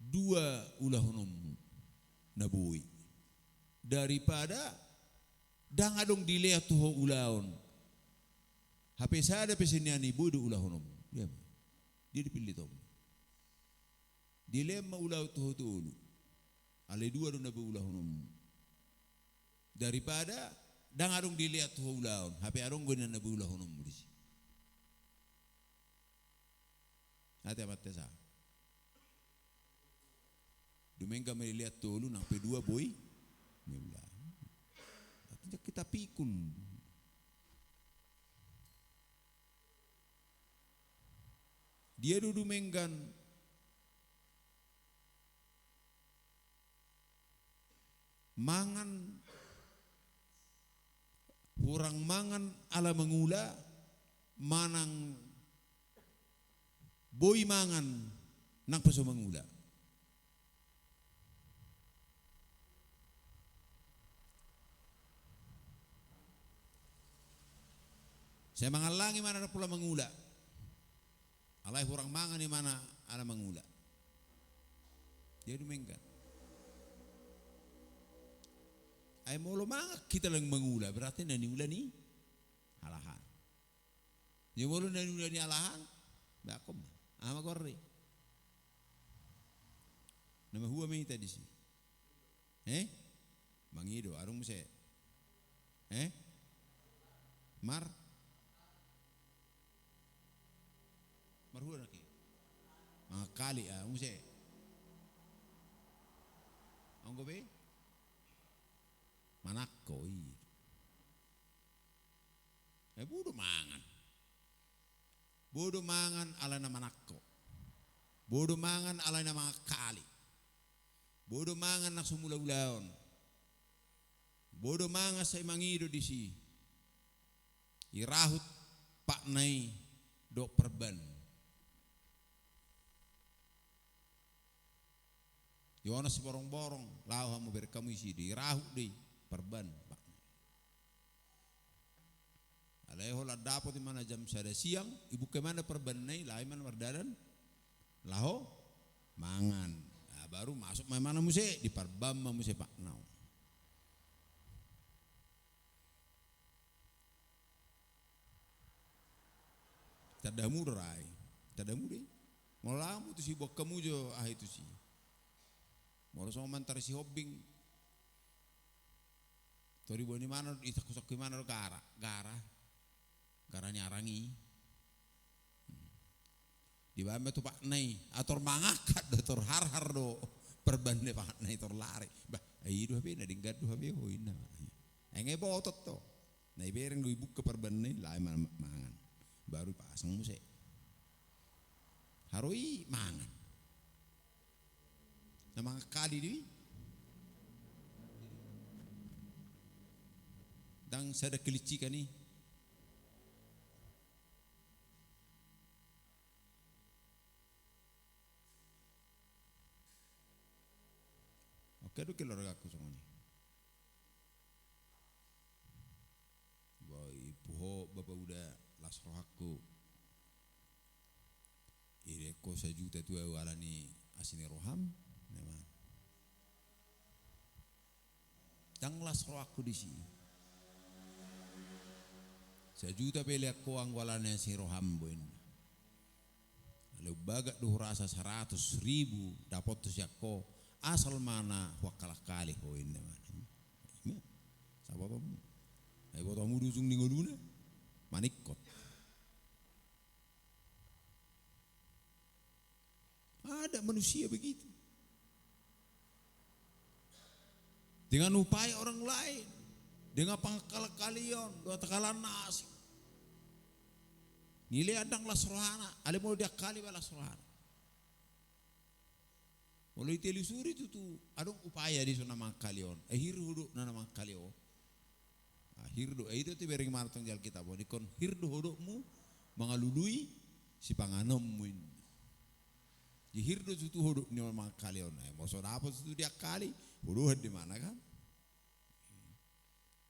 S5: dua ulah honom nabui daripada dangadong dilea tuho ulaon. HP sada peseniani bodo ulah honom. Dia dipilih tom. Dileam maulau tuho tolu. Ale dua do nabu ulah honom. Daripada dangadong dilea tuho ulaon. HP arong gona nabu ulah honom disi. Hati amat tesa. Dumengga melihat tolu nang P2 boy. Mula. Artinya kita pikun. Dia dudumenggan mangan kurang mangan ala mengula manang boy mangan nang paso mangula. Saya mangalangi mana ada pula mangula. Alai kurang mangan di mana ala mangula. Dia dumenggan. Ay molo mangak kita lang mangula berarti nani ula ni halahan. Dia molo nani ula ni halahan. Bakom. Ama korre. Nama huwa me tadi sih. Mangido arung se. Mar Marhua lagi. Kali ungse. Anggo be? Manakko i. Bodo mangan. Bodo mangan ala na manakko. Bodo mangan ala na mga kali. Bodo mangan na sumulaulaon. Bodo mangan sa imangido di si. Irahut paknay do perban. Yona si borong-borong, lau hamu berkamu isi di rahu di perban. Alai hola dapat di mana jam sada siang, ibu kemana perban nai, lai mana mardadan, laho mangan. Nah, baru masuk mana muse di perbam muse pak nau. Tadamu rai, tadamu deh. Molamu tu si bok kamu jo itu si. Moro sama mantar si hobbing. Tori boni mana itakusok di mana gara nyarangi. Di bawah tu pak nai ator mangakat ator har do perbande pak nai tor lari. Bah, ayo habi na dinggat do habi ho ina. Enge botot to. Nai bereng do ibu ke perbande lai mangan. Baru pasang muse. Harui mangan. Nama kali di dang sada kelici kani oke do kelor aku songoni boy puho bapa udah lasro aku ireko sajuta tu alani asini roham. Dang lasro aku di sini. Sejuta pele aku ang walane si rohamboin. Lalu bagat duh rasa 100.000 dapat tu siako asal mana wakalah kali hoin naman. Sababu, ay botamu dusung ningoduna manikot. Ada manusia begitu. dengan upaya orang lain, dengan pangkal-kalion, dua tekalan nasi. Nilai adang las rohana, ale mau dia kali balas rohana. Mulai telusuri itu tuh, adong upaya di sana mangkalion, hirdu na mangkalion. Hirdu itu tuh bering martong jal kita bo, dikon hirdu hodokmu mangalului si panganommu. Di hirdu itu hodok ni mangkalion, mau dapat itu dia kali, hodohan di mana kan?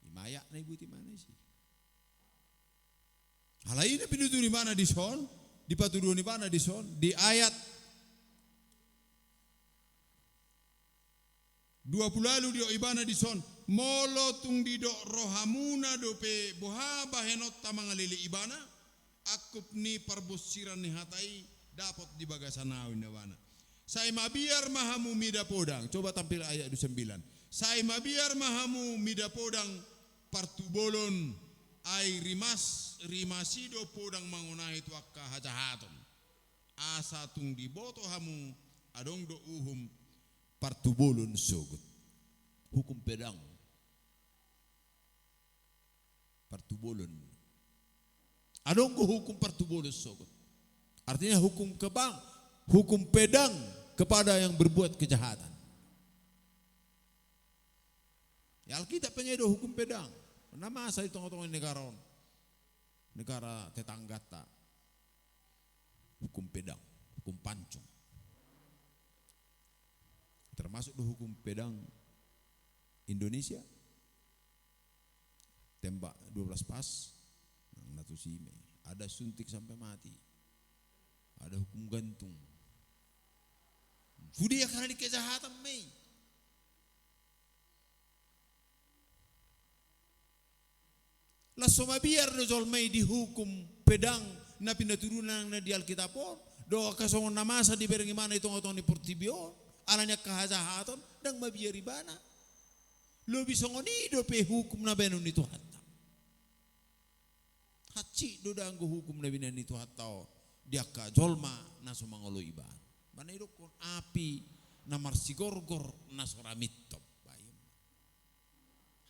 S5: Imaya na ibu di mana sih? Hal ini pinutu di mana di son? Dipatuduh di mana di son? Di ayat 20 lalu dio ibana di son molo tung di do rohamuna dope boha bahenot tamangalili ibana akup ni parbusiran ni hatai dapat di bagasanawin nawana. Sai mabiar mahamu mida podang. Coba tampil ayat 29. Sai mabiar mahamu mida podang partubolon ai rimasido podang mangunai tuakka hajahaton. Asa tung di boto hamu adong do uhum partubolon sogut. Hukum pedang. Partubolon. Adong ko hukum partubolon sogut. Artinya hukum hukum pedang kepada yang berbuat kejahatan. Ya Alkitab pengedo hukum pedang. Nama saya tong-tong negara tetangga ta. Hukum pedang, hukum pancung. Termasuk hukum pedang Indonesia. Tembak 12 pas, natusime. Ada suntik sampai mati. Ada hukum gantung. Sudah karena di kejahatan mei. Lasoma biar dojol mei dihukum pedang na pinaturunan na di Alkitab pon. Do kasongon na masa di berengi mana itong ni portibio. Alanya kejahatan dan mabiari bana. Lo bisa ngoni do pe hukum na benon itu hatta. Haci do danggo hukum na benon itu hatta. Dia ka jolma na sumangolo iban. Mana itu kon api na marsigorgor na sora mitop.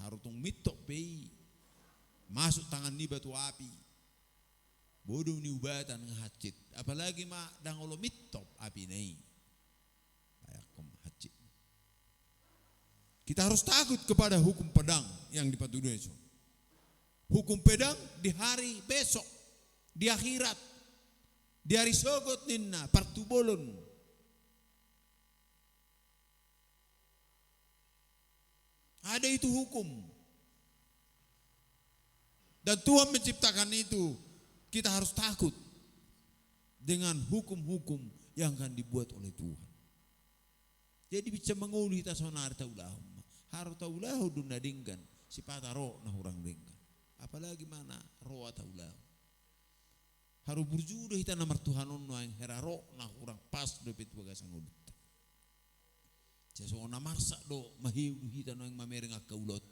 S5: Harutung mitop pei. Masuk tangan ni batu api. Bodoh ni ubatan ngahacit. Apalagi dangolo mitop api nei. Kita harus takut kepada hukum pedang yang dipatuhi itu. Hukum pedang di hari besok, di akhirat, di hari sogot ninna, partubolon. Ada itu hukum. Dan Tuhan menciptakan itu, kita harus takut dengan hukum-hukum yang akan dibuat oleh Tuhan. Jadi bisa menguli kita sonar taulah. Harus taulah duna dinggan si pataro na hurang dinggan. Apalagi mana roa taulah. Harus berjudo kita namar Tuhanon na yang heraro na hurang pas dopet bagasan ulut. Sesuatu na marsa do mahiu kita na yang mamereng akaulot.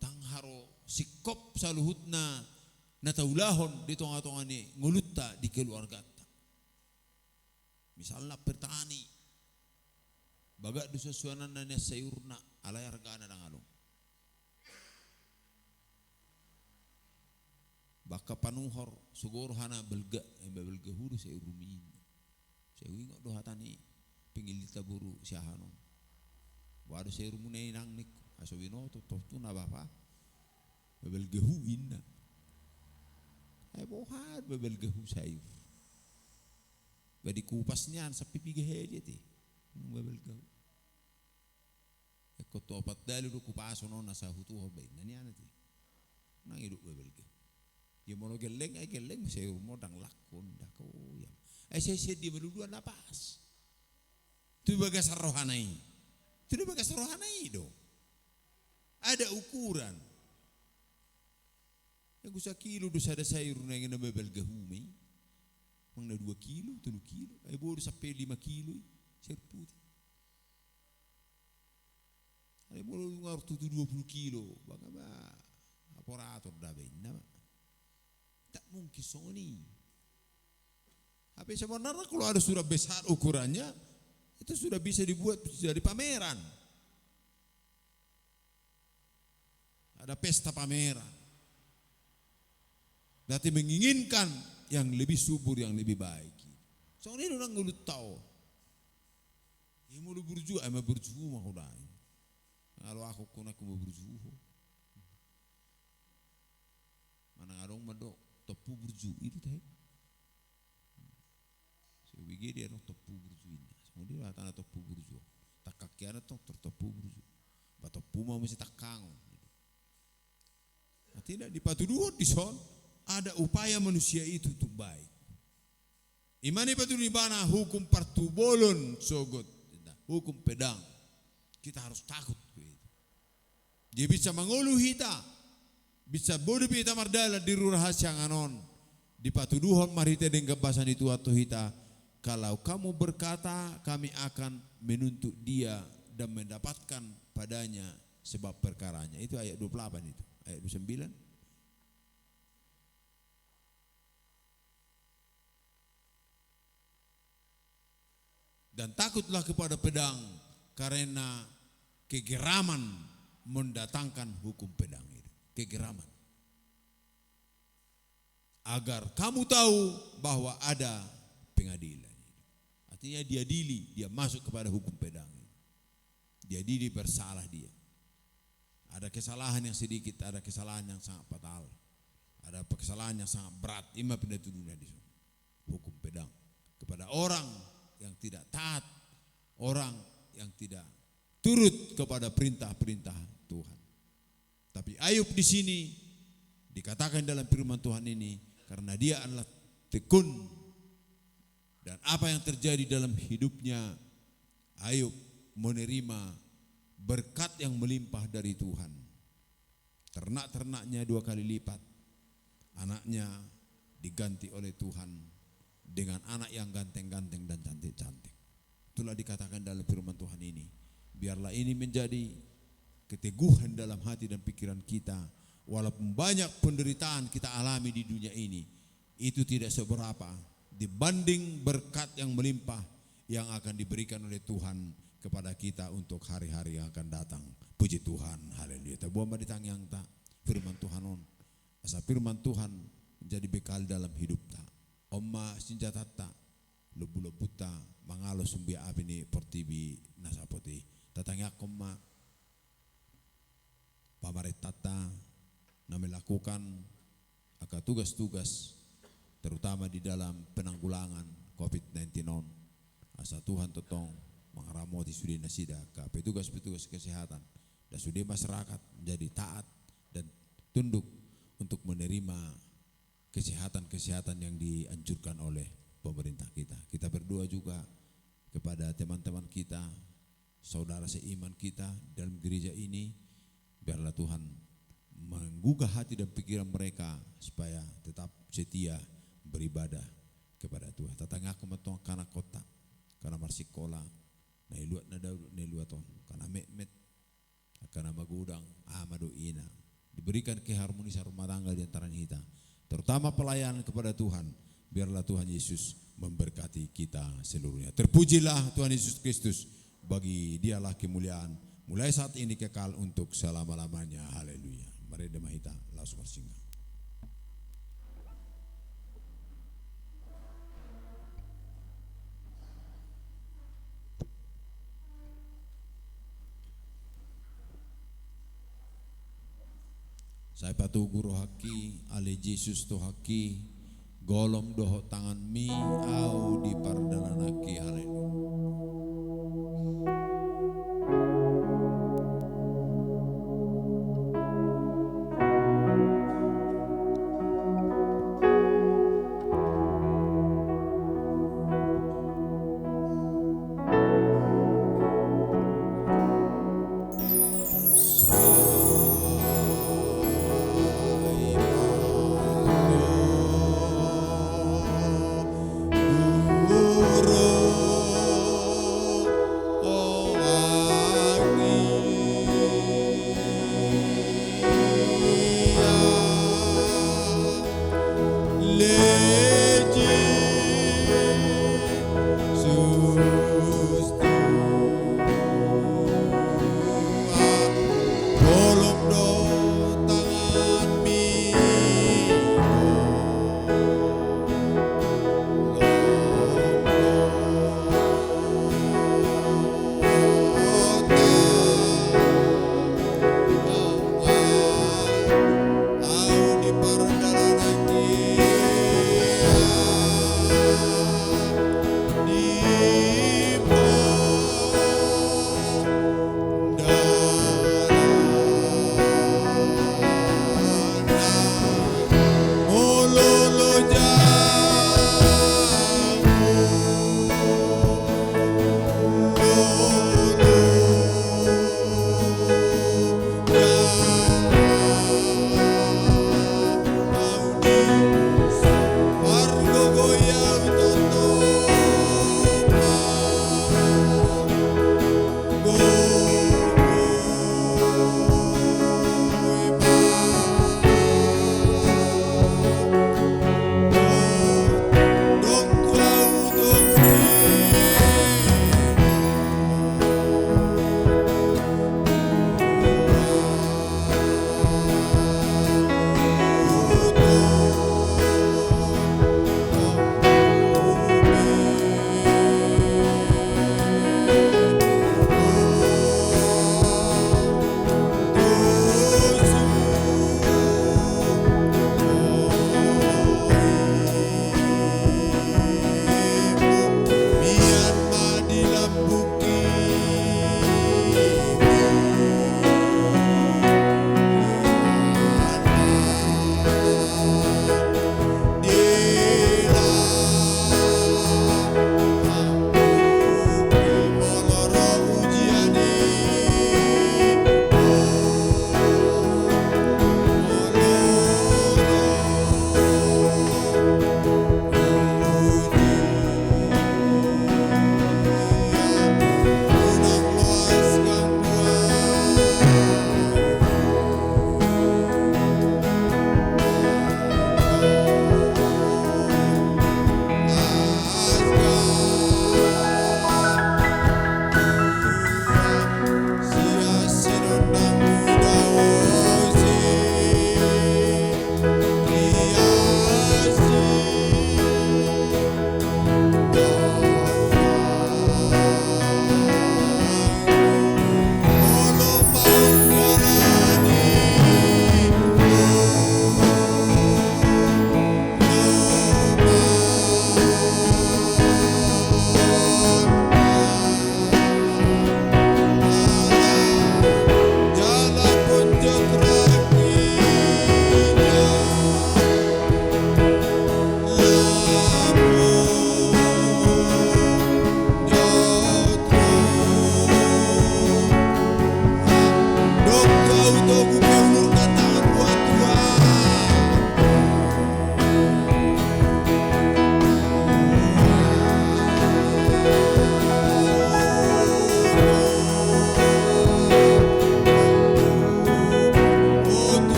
S5: Tang haro sikop saluhut na taulahon di tonga-tonga ni ngulutta di keluarga. Misalnya petani, baga dususuanan na sayurna alay hargana ng along. Baka panuhor siguro hana belga huru sayur rumin. Sayur ingo do hatani pingilita buru siahanon. Wado sayur munay nang nik asawino to na bapa. Belga hu inna. Ay bohad belga hu sayur. Badi kupasnya sa pipighe dia ti. Babelgaw. Eko to apat dali do kupaso no nasa hutu hobay. Nani ana ti. Nang idu babelgaw. Dia mo geleng ay geleng sa mo dang lakon dako yam. Ay say di maluluan napas. Tu bagas rohanay. Tu bagas rohanay do. Ada ukuran. Yang sa kilo do sa sayur na ngina babelgaw may. Mang na 2 kilo, 3 kilo, ay bodo sampai 5 kilo, sayur putih. Ay bodo ngar 20 kilo, baka ba aparator dabay na ba? Tak mungkin soni. Tapi sebenarnya kalau ada surat besar ukurannya, Itu sudah bisa dibuat jadi pameran. Ada pesta pameran. Berarti menginginkan yang lebih subur, yang lebih baik. Soalnya orang ngulut tahu. Ya mulu burju, ama burju mah udah. Kalau aku mau burju. Mana ngarong mado tepu burju itu teh. Saya pikir dia orang tepu burju ini. Kemudian tanah tepu burju. Tak kakiana tuh tertepu burju. Batopu mau mesti takang. Nah, tidak dipatuduh di son. Ada upaya manusia itu untuk baik. Imani patuh di mana hukum partubolon sogot, hukum pedang. Kita harus takut gitu. Dia bisa mengulu hita, bisa bodoh hita mardala di rahasia nganon. Di patuduhon marita dengan kebasan itu atau hita. Kalau kamu berkata, kami akan menuntut dia dan mendapatkan padanya sebab perkaranya. Itu ayat 28 itu, ayat 29. Dan takutlah kepada pedang karena kegeraman mendatangkan hukum pedang itu. Kegeraman. Agar kamu tahu bahwa ada pengadilan. Artinya dia diadili, dia masuk kepada hukum pedang. Dia diadili bersalah dia. Ada kesalahan yang sedikit, ada kesalahan yang sangat fatal. Ada kesalahan yang sangat berat. Ima pindah dunia di sana. Hukum pedang kepada orang yang tidak taat, orang yang tidak turut kepada perintah-perintah Tuhan. Tapi Ayub di sini dikatakan dalam firman Tuhan ini karena dia adalah tekun dan apa yang terjadi dalam hidupnya, Ayub menerima berkat yang melimpah dari Tuhan. Ternak-ternaknya 2 kali lipat, anaknya diganti oleh Tuhan dengan anak yang ganteng-ganteng dan cantik-cantik. Itulah dikatakan dalam firman Tuhan ini. Biarlah ini menjadi keteguhan dalam hati dan pikiran kita. Walaupun banyak penderitaan kita alami di dunia ini, itu tidak seberapa dibanding berkat yang melimpah yang akan diberikan oleh Tuhan kepada kita untuk hari-hari yang akan datang. Puji Tuhan, haleluya. Tabuah maditang yang tak firman Tuhan on. Asa firman Tuhan menjadi bekal dalam hidup tak. Oma sinjatata lebu-lebuta mangalo sumbi api ni portibi nasapoti tatangya koma pamaretata na melakukan akan tugas-tugas terutama di dalam penanggulangan COVID-19 on. Asa Tuhan totong mengaramoti sudi nasida ke petugas-petugas kesehatan dan sudi masyarakat menjadi taat dan tunduk untuk menerima kesehatan-kesehatan yang dianjurkan oleh pemerintah kita. Kita berdoa juga kepada teman-teman kita, saudara seiman kita dalam gereja ini, biarlah Tuhan menggugah hati dan pikiran mereka supaya tetap setia beribadah kepada Tuhan. Tatangga kemetong kana kota, kana marsikola, na iluat na daw na iluaton, kana met kana magudang amaduina. Diberikan keharmonisan rumah tangga di antara kita. Terutama pelayanan kepada Tuhan, biarlah Tuhan Yesus memberkati kita seluruhnya. Terpujilah Tuhan Yesus Kristus, bagi dialah kemuliaan mulai saat ini kekal untuk selama-lamanya. Haleluya. Mari demahita langsung bersinggah. Saya patuh guru haki, ale Yesus to haki, golom doho tangan mi, au di pardalan haki, haleluya. Oh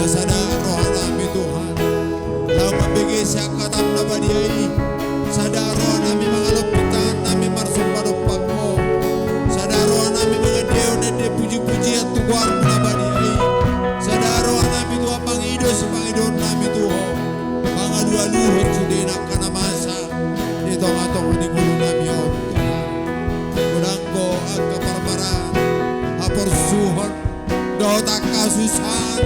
S5: Sadar roh nami Tuhan. Lau mabigay siya katam na badiyay. Sadar roh nami mga lupitan nami marsong padupag mo. Sadar roh nami mga deo na de puji-puji at tuwar na badiyay. Sadar roh nami Tuhan pangido sa Panginoon nami Tuhan. Mga lualuhot sudinak ka namasa. Dito nga itong unigulo nami o Tuhan. Unang ko ang kaparmaran. Haporsuhon. Dotak kasusan.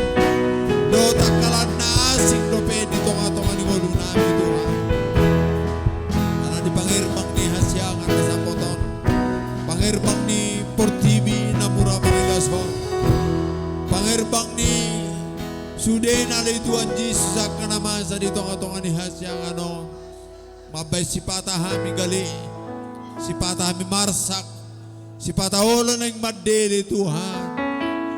S5: Dotak kalanasing dope dito nga itong unigulo nami Tuhan. Ano di pangirbang ni Hasyangan na sa poton. Pangirbang ni Portibi na mura mangilason. Pangirbang ni Suday na Tuhan Jesus sa kanamasa dito nga itong anihasyang ano. Mabay si patahami gali. Si patahami marsak. Si pataholo na yung madili Tuhan.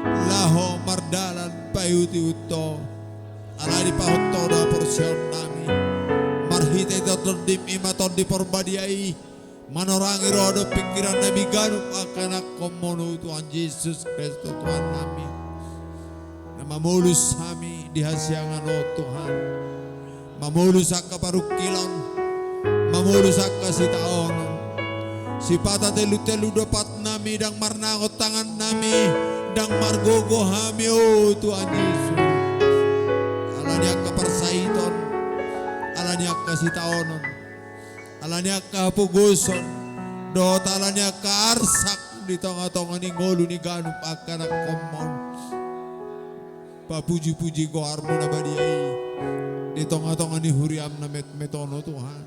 S5: Laho mardalan payuti uto. Alali pa uto na porsyon nami. Marhita ito tondim imaton di porbadiay. Manorangi rodo pikiran na biganong akanak komono Tuhan Jesus Kristo Tuhan nami. Mamulus kami di hasyangan o Tuhan. Mamulus ang kaparukilon. Mamulus ang kasitaon. Si pata telu-telu dapat nami dang marnakot tangan nami. Dang margogo kami o Tuhan Yesus. Ala niya kaparsaiton. Ala niya kasitaonon. Ala niya kapuguson. Dot ala niya kaarsak. Dito nga itong aningolo ni ganong akanak komon. Papuji-puji ko armo na badiyay. Dito nga itong ani huriam na metono Tuhan.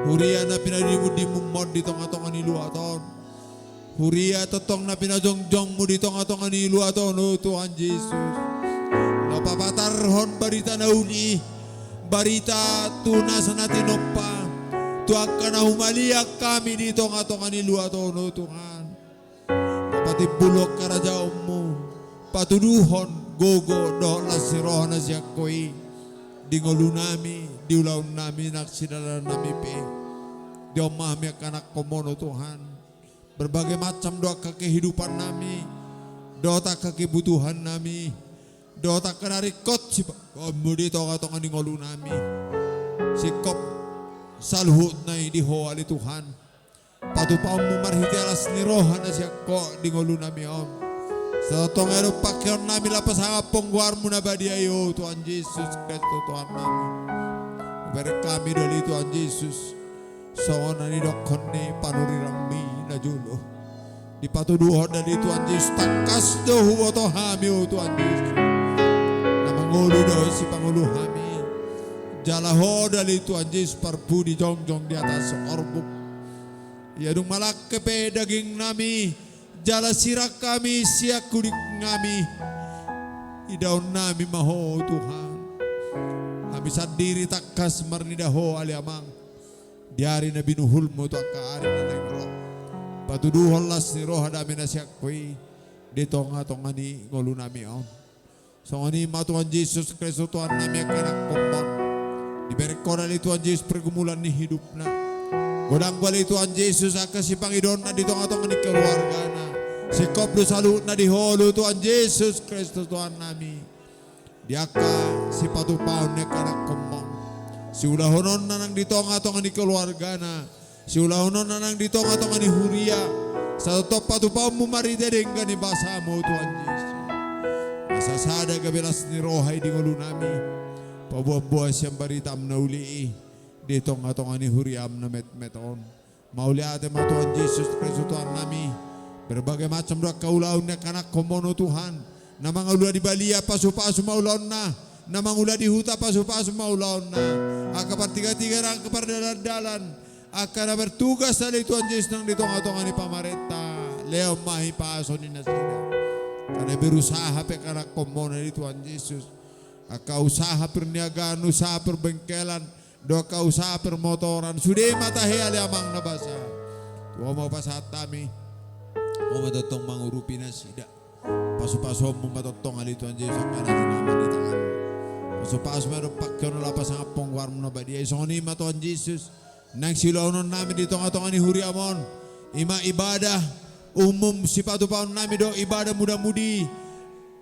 S5: Huria na pinadimudimum mo dito nga itong ani luaton. Huria totong na pinajongjong mo dito nga itong ani luaton o Tuhan Jesus. Napapatarhon barita na uli. Barita tunas na tinumpa. Tuwag ka na humaliak kami dito nga itong ani luaton o Tuhan. Kapatibulok ka na dyan mo. Patuduhon. Gogo do la siroh na siya ko'y dingolo nami, diulaw nami, naksinala nami pe. Diyo mahami ang anak ko mono Tuhan. Berbagai macam doa kehidupan nami, doa kebutuhan nami, doa kenarikot si kamu dito katong dingolo nami. Sikop salhut na di hoali Tuhan. Patupaw mo marhiti alas ni roha na siya ko dingolo nami om. Sa tong ero pakyon namin lapas hangapong guar mo na badiayo Tuhan Jesus Kristo Tuhan namin. Beri kami dali Tuhan Jesus. So na ni dokon ni panurirang mi na julo. Di patuduhon dali Tuhan Jesus. Takas do huwa to hami o Tuhan Jesus. Na mangulo do si Pangulo hami. Jalaho dali Tuhan Jesus parpu di jongjong di atas orbuk. Yadung malak kepe daging nami. Jala sirak kami siak kudik ngami. Idaw nami maho Tuhan. Kami sendiri takas marnidaho aliamang. Diari na binuhul mo to ang kaari na nagro. Patuduhon las ni roh dami na siak ko'y. Dito nga tong ani ngolo nami on. So ani matuan Jesus Kristo Tuhan nami ang kinakpong. Diberek ko na li Tuhan Jesus pergumulan ni hidup na. Godang bali Tuhan Jesus akan si Panginoon na dito nga tong ani keluarga na. Si kopdo salut na diholo Tuhan Jesus Kristus Tuhan nami. Diaka si patupaon niya kanak kumong. Si ulahonon na nang dito nga itong ani keluarga na. Si ulahonon na nang dito nga itong ani huria. Sa totoo patupaon mo maridering ka ni basa mo Tuhan Jesus. Masasada gabilas ni rohay di ngulo nami. Pabuah-buah siyang baritam na uli. Dito nga itong ani huriam na met-meton. Mauli ate mga Tuhan Jesus Kristus Tuhan nami. Berbagai macam doa kaulaun na kanak komono Tuhan. Na mga ula di balia pasu-pasu maulaun na. Na mga ula di huta pasu-pasu maulaun na. Akapar tiga-tiga rang kapar dalan-dalan. Akan na bertugas na Tuhan Jesus nang dito nga itong ani pamareta. Leo mahi paso ni nasina. Karena berusaha pe kanak komono ni Tuhan Jesus. Aka usaha perniagaan, usaha perbengkelan. Doa ka usaha permotoran. Sudah matahe ali amang nabasa. Tuwa mau pasat kami. O matotong mangurupi na sida. Paso-paso mo matotong ali Tuhan Jesus ang kanan naman di tangan. Paso-paso meron pakyo na lapas ang apong war mo na ba diya. So ni Tuhan Jesus. Nang silaunon namin dito nga itong ani huriamon. Ima ibadah umum si patupaon namin do ibadah muda-mudi.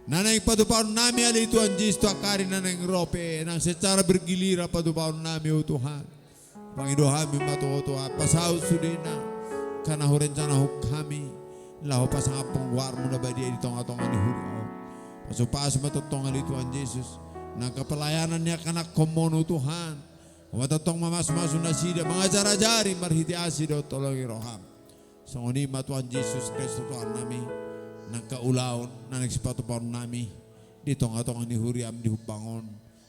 S5: Nanay patupaon nami ali Tuhan Yesus akari nanay rope nang secara bergiliran patupaon nami o Tuhan. Panginoon kami matuho Tuhan pasaw sudina kana ho rencana ho kami laho pasang pengwar mo na ba dia di tonga-tonga ni Hulio. Pasupas matutong ali Tuhan Yesus nang kapelayanan niya kana komono Tuhan. Matatong mamas-maso na sida mga jara-jari marhiti asido tolongi roham. Sa unima Tuhan Yesus Kristo Tuhan nami nang kaulaon na nagsipatu pa nami dito nga tong ni Huriam di Hubangon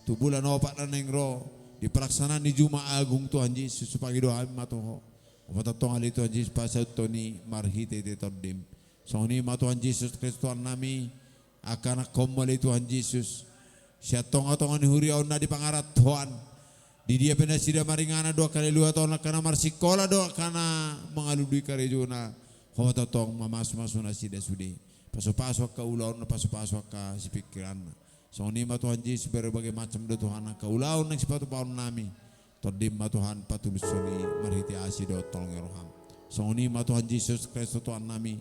S5: tu bulan opat na nengro di pelaksanaan ni Juma Agung Tuhan Yesus supaya doa matuho matatong ali Tuhan Yesus pasal Tony marhite de tordim so ni Tuhan Yesus Kristo nami akan komali Tuhan Yesus siya tong ni Huriam na di pangarat Tuhan di dia penasida maringana doa kali luar tahun kana marsikola doa kana mengaludui karejuna matatong mamas-maso na sida sudi pasok-pasok ka ulaon na pasok-pasok ka si pikiran. So ni Tuhan Yesus berbagai macam do Tuhan ka ulaon ng sipatu paon nami. Todim Tuhan patulus ni marhiti asi do tolong roham. So ni Tuhan Yesus Kristus Tuhan nami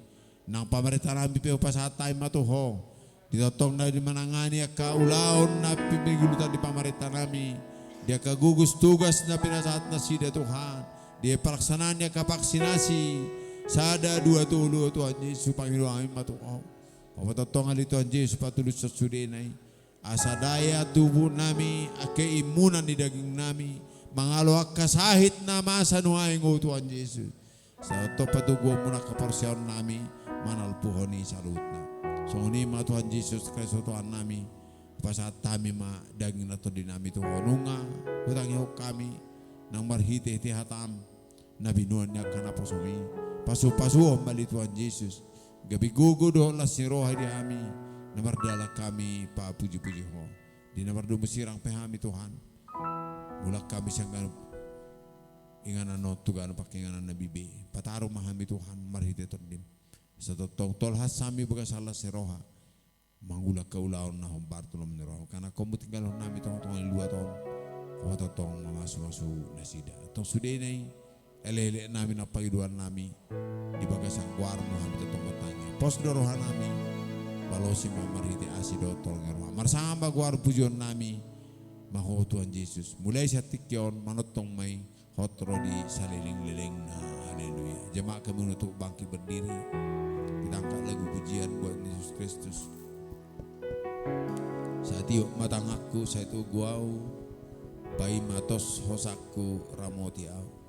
S5: nang pamarita nami pe pasatay matuho. Ditotong na di manangani ka ulaon na pimigulutan di pamarita nami. Dia kagugus tugas na pinasaat na sida Tuhan. Dia pelaksanaan niya kapaksinasi. Sada dua tulu Tuhan Yesus Panginoon kami matukaw. Pamatotong ali Tuhan Yesus patulus sa sudinay. Asa daya tubuh nami, keimunan di daging nami. Mangaloak kasahit na masa nuhaing o Tuhan Yesus. Sa ito patuguan mo na kaparsyaon nami, manalpuhon ni salut na. So ni Tuhan Yesus Kristo Tuhan nami, pasat kami daging na to din nami Tuhan. Nunga, hutang ihok kami, nang marhiti-hiti hatam, na binuan niya ka na posumi. Pasu-pasu bali Tuhan Yesus. Gabi gugo do las ni roha di kami. Namardala kami pa puji-puji ho. Di namardo musirang pehami Tuhan. Mulak kami siyang ganap. Inganan no tugan pakinganan na bibi. Pataro mahami Tuhan marhiti tondim. Sa totong tolhas sami baga salas ni roha. Mangulak kaulaon na humbartulom ni roha. Karena komutinggal ho nami tong ilua tong. Kamatotong mamasu-masu na sida. Tong suday na elele namin ang pagiduan nami di bagasang warmo kami tetong batanya pos dorohan nami balosi mamarhiti asido tolong roha marsama gwar pujon nami maho Tuhan Yesus mulai sa tikyon manotong may hotro di saliling-liling na haleluya jemaah kami untuk bangkit berdiri kita angkat lagu pujian buat Yesus Kristus saat iyo matang aku saya itu guau bai matos hosaku ramoti au.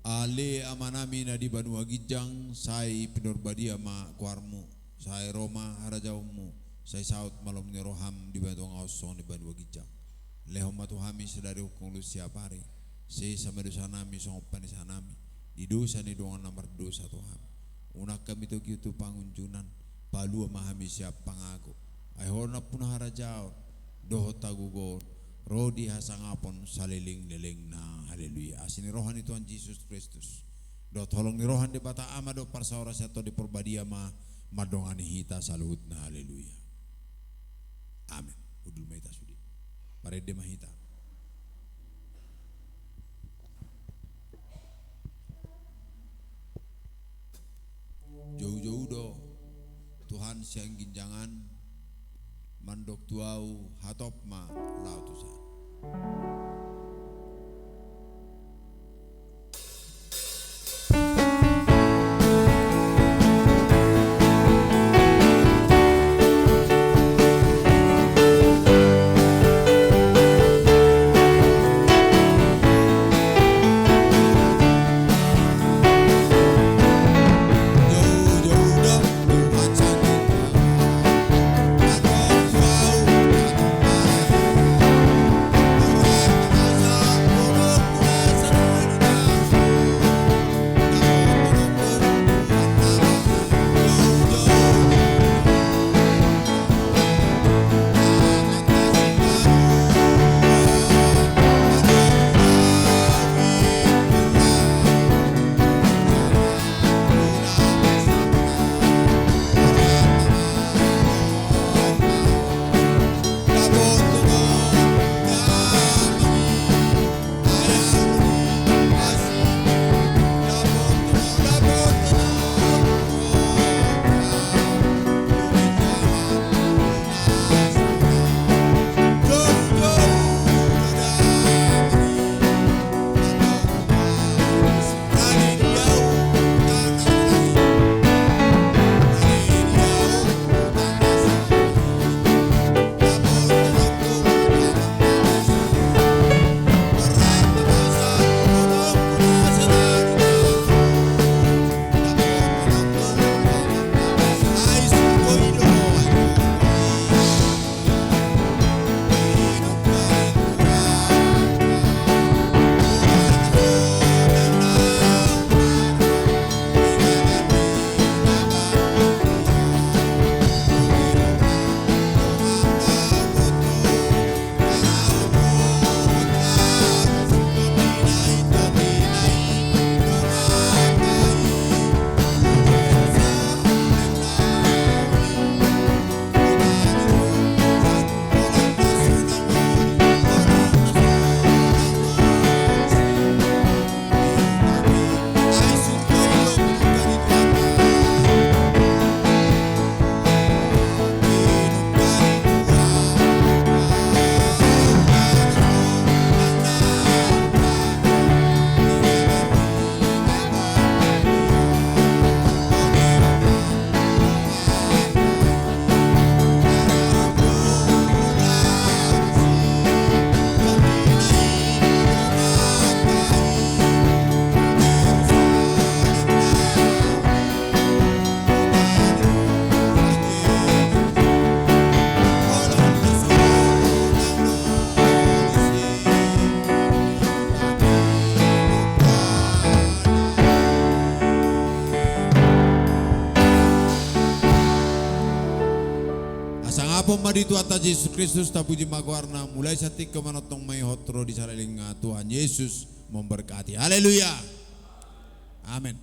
S5: Ale amanami na di Banua Gijang, sai pinurbadia ma kuarmu, sai Roma harajaumu, sai saut malam ni roham di Banua Osong di Banua Gijang. Lehom matuhami sedari hukum lu siapari, sei sama dosa nami songopan di sanami, di dosa ni doang nomor dosa Tuhan. Unak kami tu gitu pangunjunan, palu amahami siap pangago. Aihona punah harajau, doho tagugon. Rodi hasangapon saliling liling na haleluya. Asini rohani Tuhan Yesus Kristus. Do tolong ni rohan di bata ama do parsaora sato di perbadia ma madongani hita saluhut na haleluya. Amin. Udul maita sudi. Parede mahita. Jauh-jauh do Tuhan siang ginjangan mandok tuau hatop ma lautusan. Madi Tuhan Yesus Kristus tapuji magwarna mulai satik kemanotong may hotro di saraling Tuhan Yesus memberkati. Haleluya. Amin.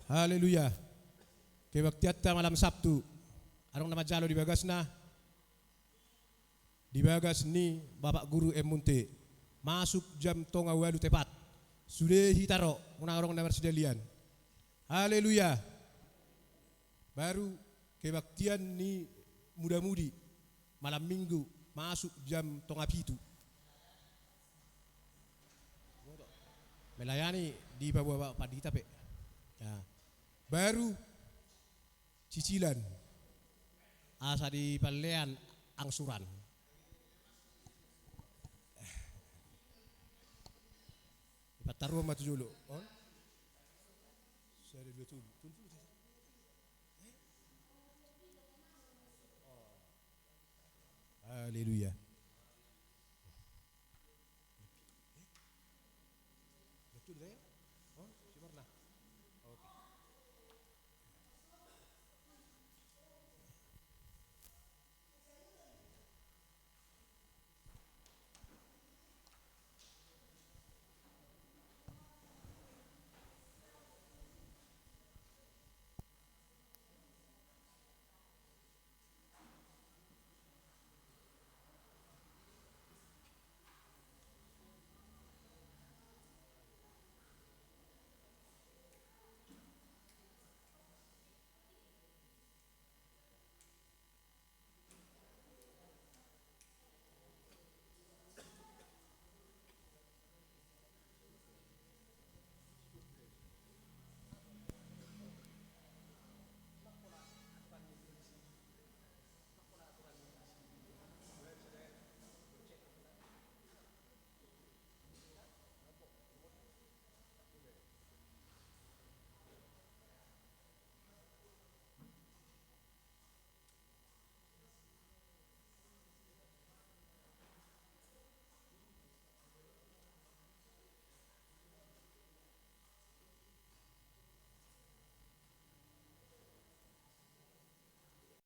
S2: Haleluya. Kebaktiatta malam Sabtu. Arong nama jalo di bagas ni Bapak Guru M. Munte. Masuk jam tonga walu tepat. Sudah hitaro, orang nama sedalian. Haleluya. Baru kebaktian ni muda-mudi malam minggu masuk jam 07.30 melayani di bawah Pandita pe. Ya. Baru cicilan asa di palean angsuran. Pataruh matu dulu. On. Saya dua tu. Haleluya.